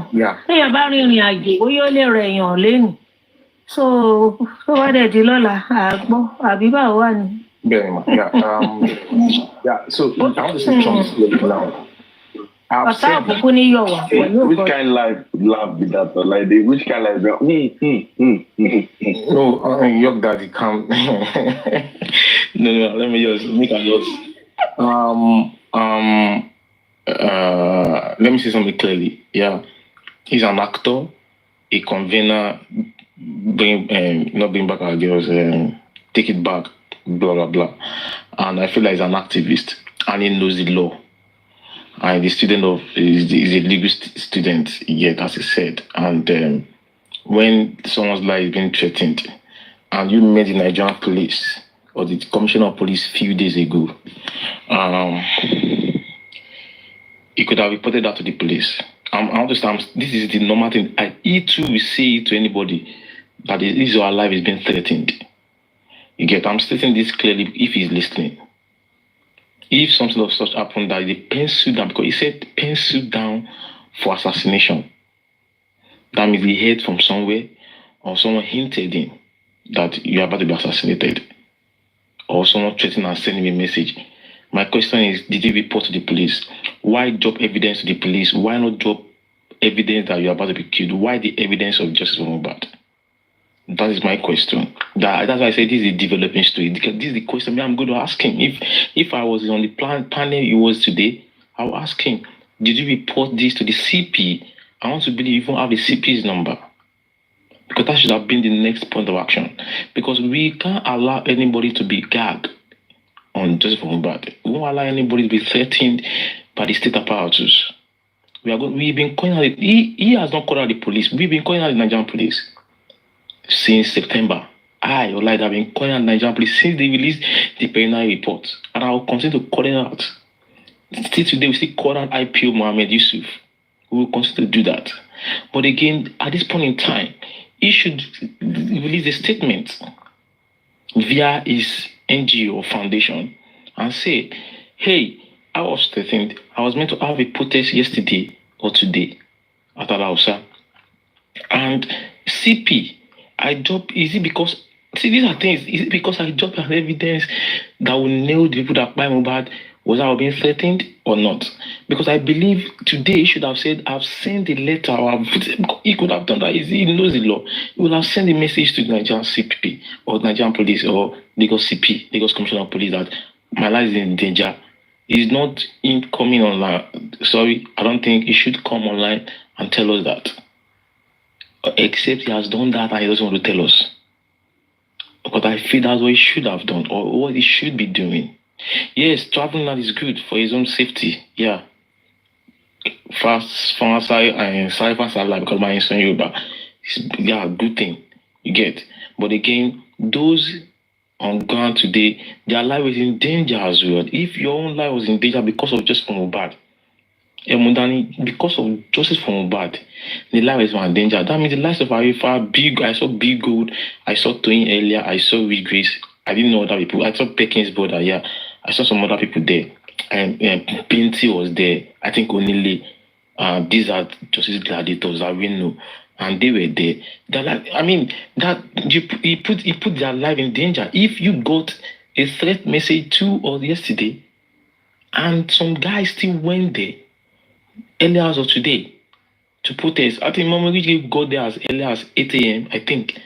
Téèyàn bá rìnrìn àjò, ó yóò lè rẹ̀ èèyàn lénìí. So, tó bá dẹ̀ di lọ́la, àgbọ̀ àbí báwo wà ní? Very much, yeah. So I want to say something now. Which kind of life be that? Like which kind of life? No, your daddy come. No, let me just make a note. Let me say something clearly. Yeah, he's an actor, a convener, not bring back our girls, take it back, blah blah blah. And I feel like he's an activist and he knows the law. And the student of is a legal student, yet as he said. And when someone's life is being threatened, and you met the Nigerian police or the commissioner of police a few days ago, he could have reported that to the police. I understand this is the normal thing. He too will say to anybody that his or her life is being threatened. You get? I'm stating this clearly if he's listening. If something of such happened that they pencil down, because he said pencil down for assassination. That means he heard from somewhere or someone hinted in that you're about to be assassinated. Or someone threatening and sending a message. My question is, did you report to the police? Why drop evidence to the police? Why not drop evidence that you're about to be killed? Why the evidence of justice for MOHBAD? That is my question. That's why I say this is a developing story. This is the question I'm going to ask him. If I was on the panel he was today, I will ask him, did you report this to the CP? I want to believe you even have the CP's number. Because that should have been the next point of action. Because we can't allow anybody to be gagged on justice for MOHBAD. We won't allow anybody to be threatened by the state apparatus. We've been calling out he has not called out the police. We've been calling out the Nigerian police since September. I would like to have been calling out Nigerian police since they released the preliminary report. And I will continue to call it out. Still today, we still call out IPO Mohammed Yusuf. We will continue to do that. But again, at this point in time, he should release a statement via his NGO or foundation and say, hey, I was threatened. I was meant to have a protest yesterday or today at Alausa. And CP, I dropped, is it because, see, these are things, is it because I dropped an evidence that will nail the people that buy MOHBAD Was I being threatened or not? Because I believe today he should have said, I've sent a letter, or he could have done that. He knows the law. He would have sent a message to the Nigerian CP or Nigerian police or Lagos CP, Lagos Commissioner of Police, that my life is in danger. He's not in coming online. Sorry, I don't think he should come online and tell us that. Except he has done that and he doesn't want to tell us. But I feel that's what he should have done or what he should be doing. Yes, traveling that is good for his own safety. Yeah. Fast, because my son Yoruba. Yeah, good thing. You get. But again, those on ground today, their life is in danger as well. If your own life was in danger because of just from MOHBAD, because of justice for MOHBAD, the life is in danger. That means the lives of Arifa, Big, I saw Big Gold, I saw Toyin earlier, I saw Reed Grace. I didn't know other people. I saw Perkins' brother, yeah. I saw some other people there. And Pinty was there. I think Onile. These are justice gladiators that we know. And they were there. He put their life in danger. If you got a threat message 2 or yesterday, and some guys still went there early hours of today to protest. I think Mama Ridge got there as early as 8 a.m. I think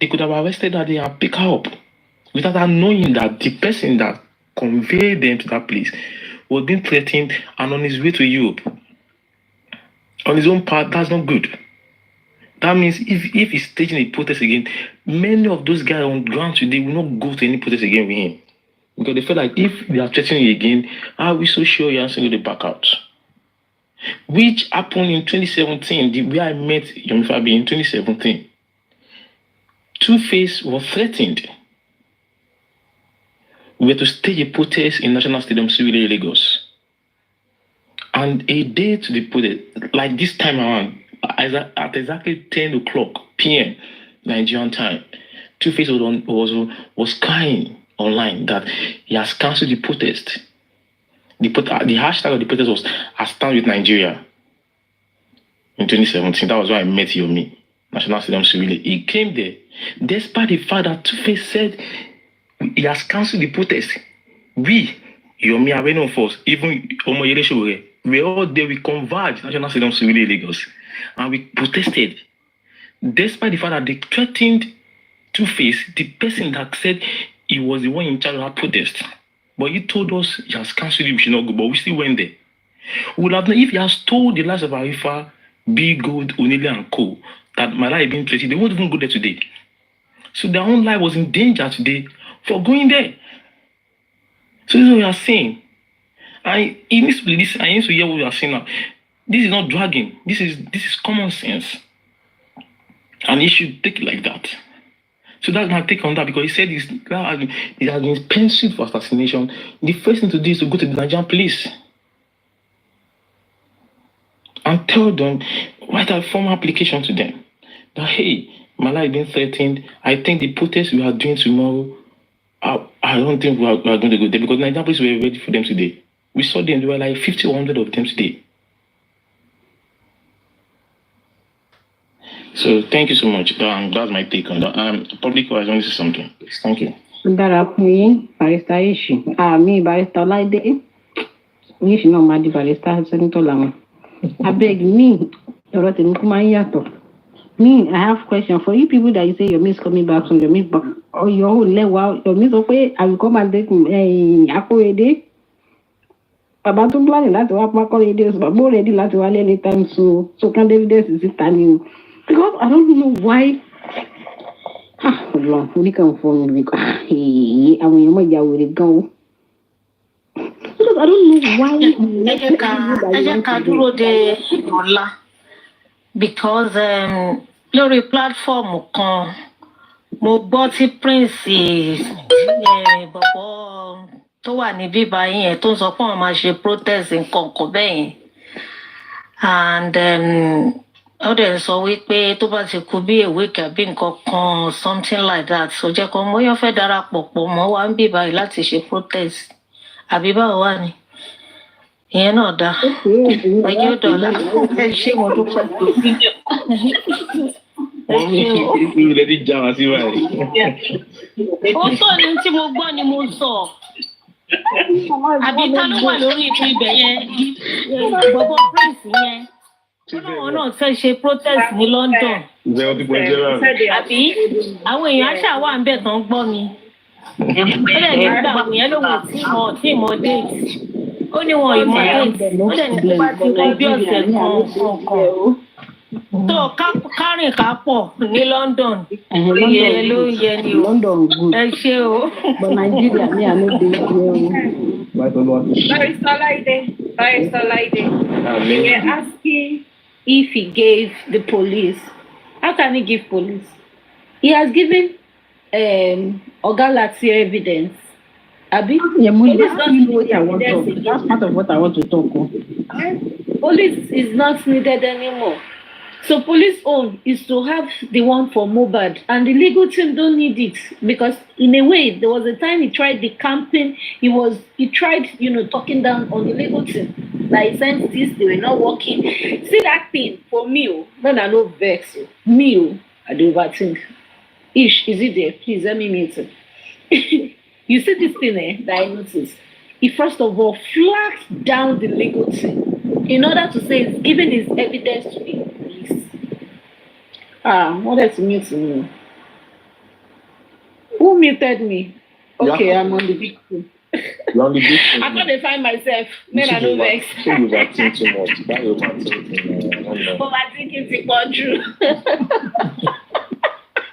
they could have arrested her there and pick her up without knowing that the person that conveyed them to that place was being threatened and on his way to Europe. On his own part, that's not good. That means if he's staging a protest again, many of those guys on ground today will not go to any protest again with him. Because they feel like if they are threatening you again, are we so sure you're going to back out? Which happened in 2017, the way I met Yomi Fabi in 2017. Two-Face was threatened. We were to stage a protest in National Stadium, Surulere, Lagos. And a day to the protest, like this time around, at exactly 10 o'clock p.m. Nigerian time, Two-Face was crying online that he has cancelled the protest. The hashtag of the protest was "I stand with Nigeria." In 2017, that was when I met Yomi, National Stadium Surulere. He came there, despite the fact that Two-Face said he has cancelled the protest. We, Yomi, are waiting for us. Even Omoyele Shore, we all there. We converged National Stadium Surulere, Lagos, and we protested. Despite the fact that they threatened Two-Face, the person that said he was the one in charge of that protest. But he told us he has cancelled it, we should not go, but we still went there. We would have known if he has told the lives of Arifa, Big Gold, Onile, and Co. that my life being threatened, they won't even go there today. So their own life was in danger today for going there. So this is what we are saying. And he needs to listen. I need to hear what we are saying now. This is not dragging. This is common sense. And he should take it like that. So that's my take on that, because he said he has been penciled for assassination. The first thing to do is to go to the Nigerian police and tell them, write a formal application to them that, hey, my life is being threatened. I think the protest we are doing tomorrow, I don't think we are going to go there, because the Nigerian police were ready for them today. We saw them, there were like 50 or 100 of them today. So thank you so much. That's my take on that. Public wise, I want to say something. Thank you. Barista Ishi. Me, Barista Laide. Ishi no madi Barista Senator Lama. I beg me, me, I have question for you people that you say your miss coming back from your miss back or your whole level, your miss okay, I will come and take Akorede. About to plan that to have my colleagues, but more ready like to anytime so can evidence is standing. Because I don't know why. We can phone because I mean, where will it go? Because I don't know why. Because lórí platform kan mo gbọ́ tí Prince bọ̀bọ̀ tó wà ní bíbá yẹn tó ń sọ pé wọ́n máa ṣe protest nǹkan kan bẹ́ẹ̀ yẹn, and ó dẹ̀ sọ wípé tó bá ti kú bí èwe kàbí nǹkan kan something like that, so jẹ́ kó mọ́yọ́ fẹ́ darapọ̀ pọ̀ mọ́ wa ń bíbá yìí láti ṣe protest àbí báwo wà ní ìyẹn náà dá ẹjọ́ dọ̀là ṣé mo dúpẹ́ tó fídíò. Lẹ́dí já wa sí báyìí. Ó sọ ní tí mo gbọ́ ni mo sọ. àbí ta ló wà lórí ipò ibẹ̀ yẹn bọ̀bọ̀ prince yẹn wọn náà fẹ́ ṣe protest ní London àbí àwọn èèyàn àṣà wà ń bẹ̀ tán gbọ́ mi ó dẹ̀ nígbà àwọn èèyàn lòun tí ìmọ̀ date ó ní wọn ìmọ̀ date ó dẹ̀ ní tó bá ti wọ́n bí ọ̀sẹ̀ kan tó kárìn ká pọ̀ ní London ìyẹn ló ń yẹ ni o ẹ ṣé o. But Nigeria ní àná dé ìwé o. Barrister Laide, they were asking if he gave the police. How can he give police? He has given Oga Lati evidence. Abi? Yeah, that's part of what I want to talk on. Police is not needed anymore. So police own is to have the one for MOHBAD, and the legal team don't need it, because in a way there was a time he tried the campaign. He tried talking down on the legal team. Like, since this they were not working. See that thing for me, then I no vex me. I do overthink. Ish, is it there? Please let me mute it. You see this thing that I noticed? He first of all flagged down the legal team in order to say he's giving his evidence to the police. What else mute me? Who muted me? Okay, yeah. I'm on the big screen. You're on the big screen. I can't find myself. Then I don't vex. So you overthink too much. That overthinking is equal true.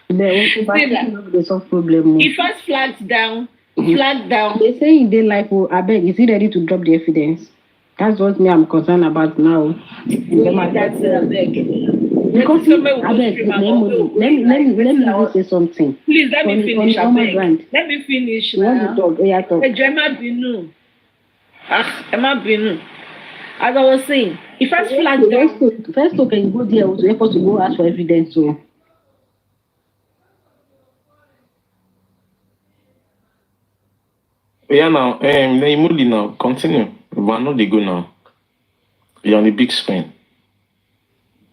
There's some problem. He first flagged down. They say they like, I beg, is he ready to drop the evidence? That's what I'm concerned about now. That's because let me say something. Please let me finish. Let me finish. Emma Binu. As I was saying, if I flag down, first can you go there to help us to go ask for evidence. So. Yeah, now, now, continue. But not they go now. You're on the big screen.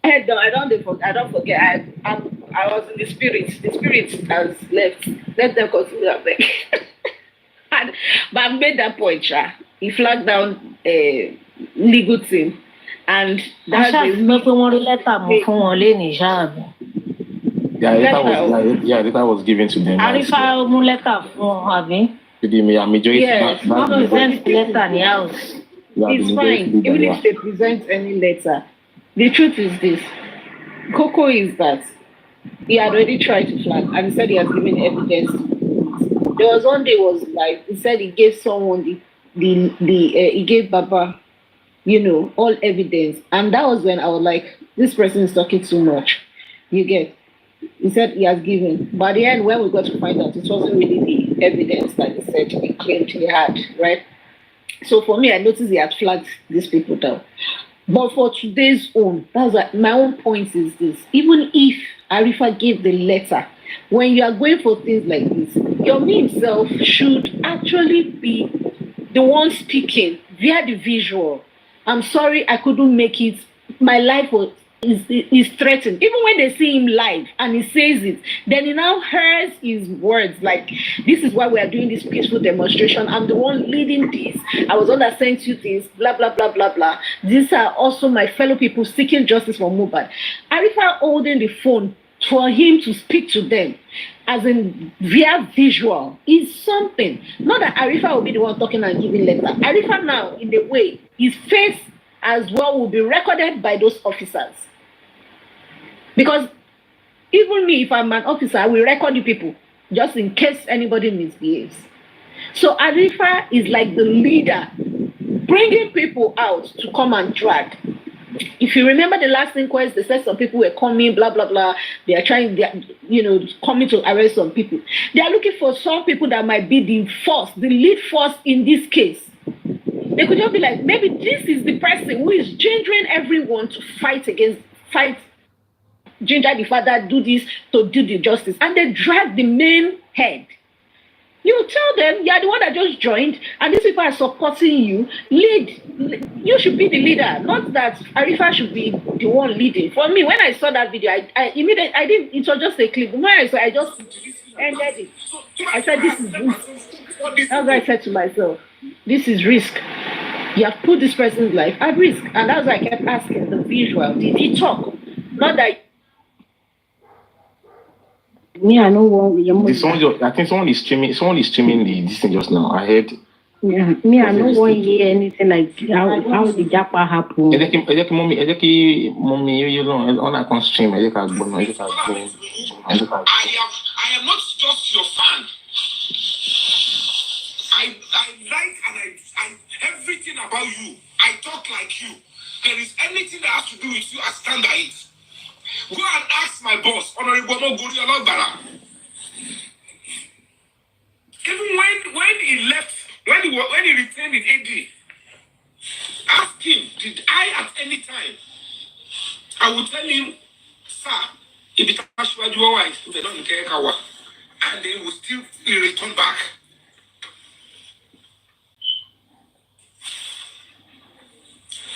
I don't forget. I was in the spirit. The spirit has left. Let them continue that back. But I made that point, he flagged down legal team, and that's the letter was given to them. Yes, it's fine, even if they present any letter. The truth is this. Coco is that he had already tried to flag, and he said he has given evidence. There was one day was like he said he gave someone he gave Baba, all evidence, and that was when I was like, this person is talking too much. You get? He said he has given, but at the end, when we got to find out, it wasn't really the evidence that he said he claimed he had, right? So for me, I noticed he had flagged these people down. But for today's own, that's what my own point is this. Even if Arifa gave the letter, when you are going for things like this, your me himself should actually be the one speaking via the visual. I'm sorry I couldn't make it. My life is threatened. Even when they see him live and he says it, then he now hears his words like, this is why we are doing this peaceful demonstration. I'm the one leading this. I was the one that sent you this, blah, blah, blah, blah, blah. These are also my fellow people seeking justice for MOHBAD. Arifa holding the phone for him to speak to them, as in via visual, is something. Not that Arifa will be the one talking and giving letter. Arifa now, in a way, his face as well will be recorded by those officers. Because even me, if I'm an officer, I will record the people just in case anybody misbehaves. So Arifa is like the leader, bringing people out to come and drag. If you remember the last inquest, they said some people were coming, blah, blah, blah. They are trying, coming to arrest some people. They are looking for some people that might be the lead force in this case. They could just be like, maybe this is the person who is gendering everyone to fight, ginger the father, do this to do the justice. And they drag the main head. You tell them you are the one that just joined, and these people are supporting you. Lead. You should be the leader, not that Arifa should be the one leading. For me, when I saw that video, I immediately I didn't. It was just a clip. When I saw, I just ended it. I said, "This is risk." That's what I said to myself. This is risk. You have put this person's life at risk, and that's why I kept asking the visual. Did he talk? Not that. Me, I know one. I think someone is streaming this thing just now. I heard. Yeah, me, I don't want to hear anything like how the Japa happen. Mommy, you know, on a stream, I am not just your fan. I like and I everything about you. I talk like you. There is anything that has to do with you, I stand by it. Go and ask my boss, Honorable Moguri Olagbara. Even when he left, when he returned in AD, ask him, did I at any time? I will tell him, sir, if it was wise, they don't care how, and they will still return back.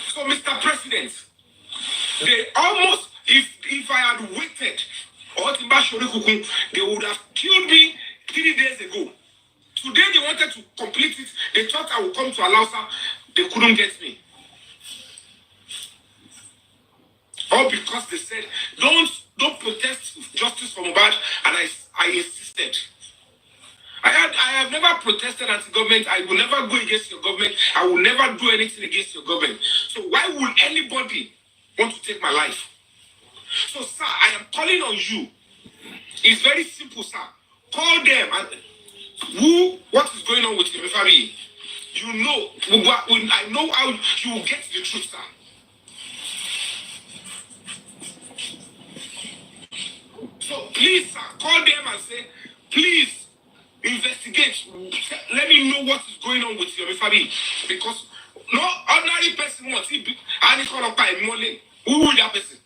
So, Mr. President, they almost, if I had waited, they would have killed me 3 days ago. Today they wanted to complete it. They thought I would come to Alausa. They couldn't get me. All because they said, don't protest justice for Mohbad, and I insisted. I have never protested anti-government. I will never go against your government. I will never do anything against your government. So why would anybody want to take my life? So, sir, I am calling on you. It's very simple, sir. Call them and what is going on with your family? You know, I know how you will get the truth, sir. So please, sir, call them and say, please investigate. Let me know what is going on with your family, because no ordinary person wants it. And it's called by money. Who will that person?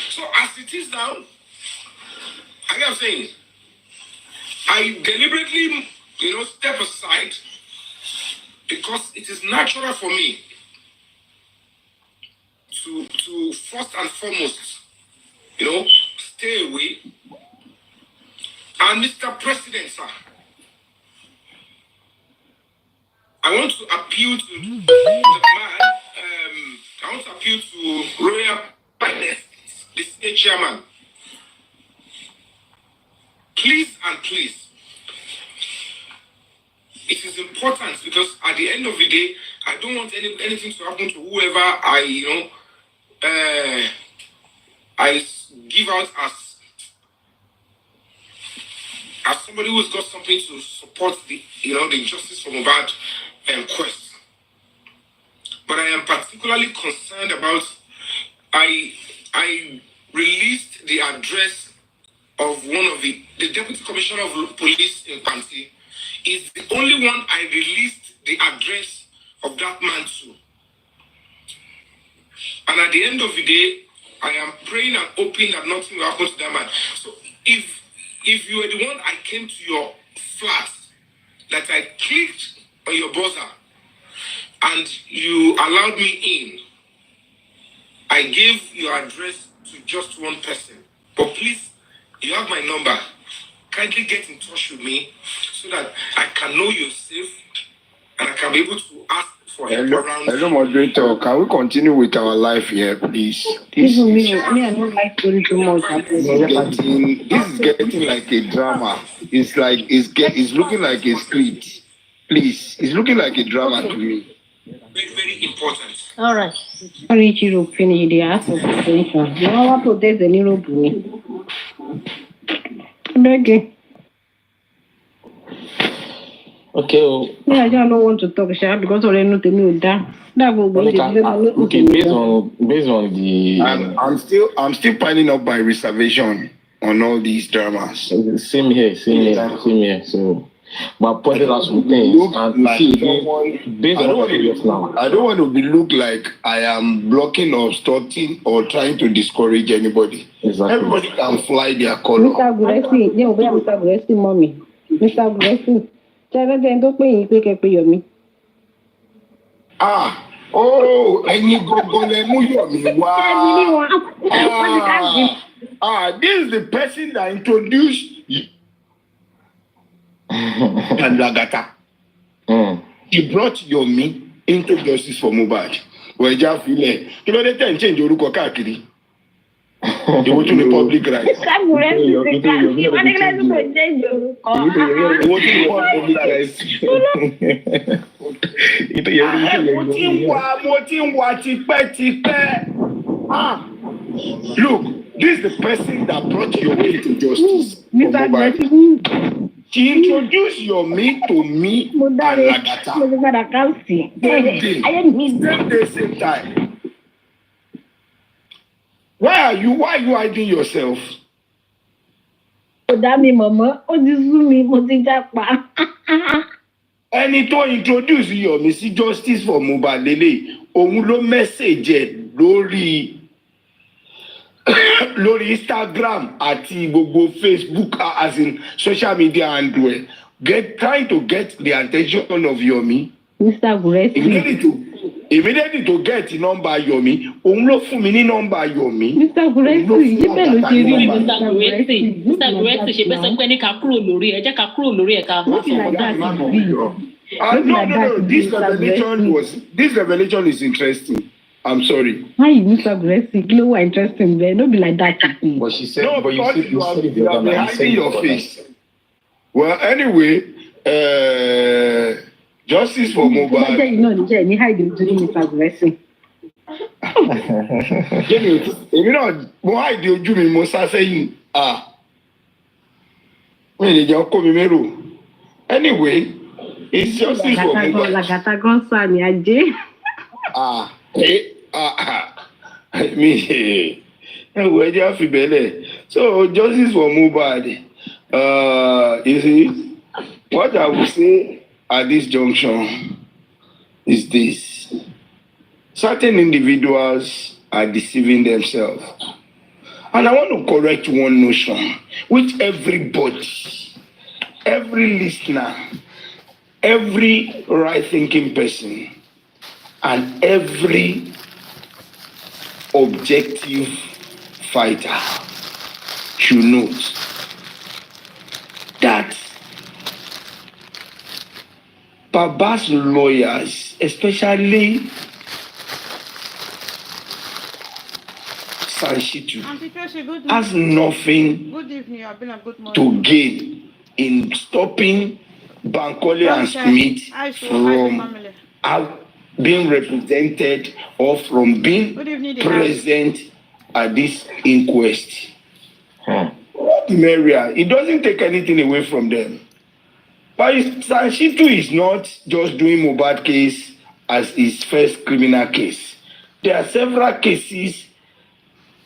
So as it is now, I am saying, I deliberately, step aside because it is natural for me to first and foremost, stay away. And Mr. President, sir, I want to appeal to the man. I want to appeal to Royal Highness, the state chairman. Please and please, it is important because at the end of the day, I don't want anything to happen to whoever I give out as somebody who's got something to support the justice for Mohbad quest. But I am particularly concerned about I released the address of one of the Deputy Commissioner of Police in Panti. Is the only one I released the address of that man to. And at the end of the day, I am praying and hoping that nothing will happen to that man. So if you were the one I came to your flat, that I clicked on your buzzer and you allowed me in, I gave your address to just one person. But please, you have my number. Kindly get in touch with me so that I can know you're safe and I can be able to ask for help around. Hello, moderator. Can we continue with our life here, please? Even me, I don't like story too much. This is getting like a drama. It's like it's looking like a script. Please, it's looking like a drama to me. Very, very important. All right. Sorry, Chiro, finish the ask for protection. You want to protect the little boy. Okay. Okay. Yeah, I don't want to talk shit because I don't know that. That will be okay. Based on the, I'm still piling up my reservation on all these dramas. Same here. So but pointed out some things and like see someone, based on what you now. I don't want to be look like I am blocking or obstructing or trying to discourage anybody. Exactly. Everybody can fly their color. Mr. Guresi, yeah, we have Mr. Guresi, mommy. Mr. Guresi, tell them don't pay you, quick, pay me. Ah, oh, and you go let me wow. This is the person that introduced you. And Lagata. He brought YOME into justice for MOHBAD. Well, just feel it. You know, they can change your look kakiri. They want to the public rights. They want to the public rights. Look, this is the person that brought YOME into justice for MOHBAD. She introduced YOME to me and Lagata. Same time. Why are you hiding yourself? Ẹni tó introduce YOME sí justice for MOHBAD lélẹ̀, òun ló message ẹ̀ lórí Instagram àti gbogbo Facebook as in social media and trying to get the attention of YOME. Mr. Guresi. Immediately to get the number YOME, òun ló fún mi ní number YOME. Mr. Guresi, you better not Mr. Guresi, ṣe bẹ́ẹ̀ sọ pé ní ká kúrò lórí ẹ̀, jẹ́ ká kúrò lórí ẹ̀ ká bá sọ̀rọ̀. No. This revelation is interesting. I'm sorry. Hi, Mr. Guresi, you are interesting. There, don't be like that. But she said, No, but you said you have been hiding saying your face. Well, anyway, justice for MOHBAD. You know, you hide Mr. Guresi. Èmi náà mo hide ojú mi mo sá sẹ́yìn. Mi lè jẹ́ ọkọ mi mérò. Anyway, it's justice for MOHBAD. Lagata gan sa ni ajé. Me, where do you have to So justice for MOHBAD. You see, what I would say at this junction is this: certain individuals are deceiving themselves, and I want to correct one notion which everybody, every listener, every right-thinking person, and every objective fighter should note that Baba's lawyers, especially Sanshitu, has nothing to gain in stopping Bankole and Smith from being represented or from being present at this inquest. Maria, it doesn't take anything away from them. But Sanshitu is not just doing MOHBAD case as his first criminal case. There are several cases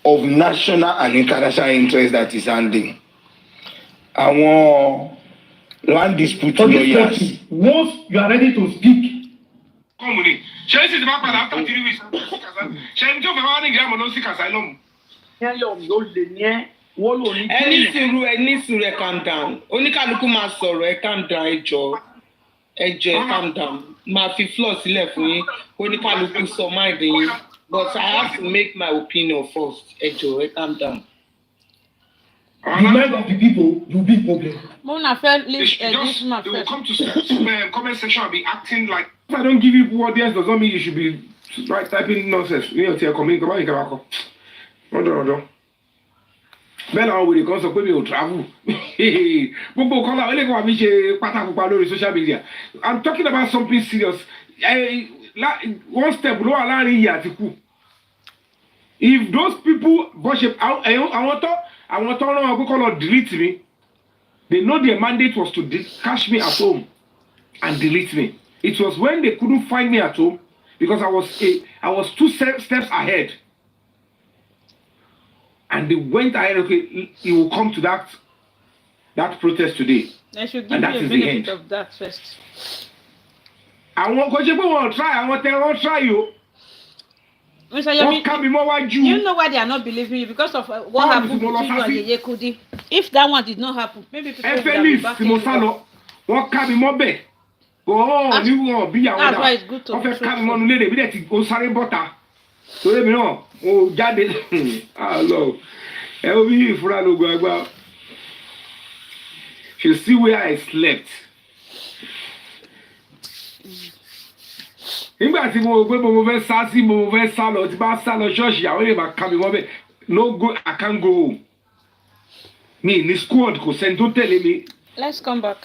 of national and international interest that is handling. Our land dispute lawyers. Once you are ready to speak, ẹni sùúrù ẹ calm down, oníkálukú máa sọ̀rọ̀ ẹ calm down, ẹ jọ̀ọ́ ẹ calm down, máa fi floor sílẹ̀ fún yín, oníkálukú sọ mind yín, but I have to make my opinion first, ẹ jọ̀ọ́ ẹ calm down. the mind of the people will be problem. Mona felt They will come to comment section and be acting like, if I don't give you audience, does not mean you should be typing nonsense. You know, tell coming, come on, you can go. No. Bẹ́ẹ̀ làwọn wèrè kan sọ pé mi ò travel. Gbogbo kan láwọn eléyìí wà mí ṣe pátákópa lórí social media. I'm talking about something serious. One step ló wà láàrin ìyà àti kú. If those people worship, àwọn tó rán wọn kókó lọ delete me, they know their mandate was to catch me at home and delete me. It was when they couldn't find me at home because I was 2 steps ahead. And they went ahead, okay, he will come to that protest today. I should give And you that a is the benefit end. of that first. Àwọn kan ṣe pé wọ́n try, àwọn tẹ wọ́n try o. Mr. Yomi, you you know why they are not believing you? Because of what happened between you and Yeye Kudi. If that one did not happen, maybe people would have been backing you up. Wọ́n ká mi mọ́ bẹ̀. Bọ̀ọ́ ní wọn bí àwọn That's why it's good to wọ́n fẹ́ ká mi mọ́nu léde bí dẹ̀ ti o sáré bọ́ta. Torí mi náà, o jáde. Lọ. Ẹ wo bí ìfúra lóògùn àgbà. You see where I slept. Nígbà tí mo gbé mo fẹ́ sá sí mo fẹ́ sá lọ tí bá sá lọ ṣọ́ọ̀ṣì àwọn èèyàn máa ká mi mọ́ bẹ́ẹ̀. No go, I can't go home. Me ní squad kò sẹ́ni tó tẹ̀lé mi. Let's come back.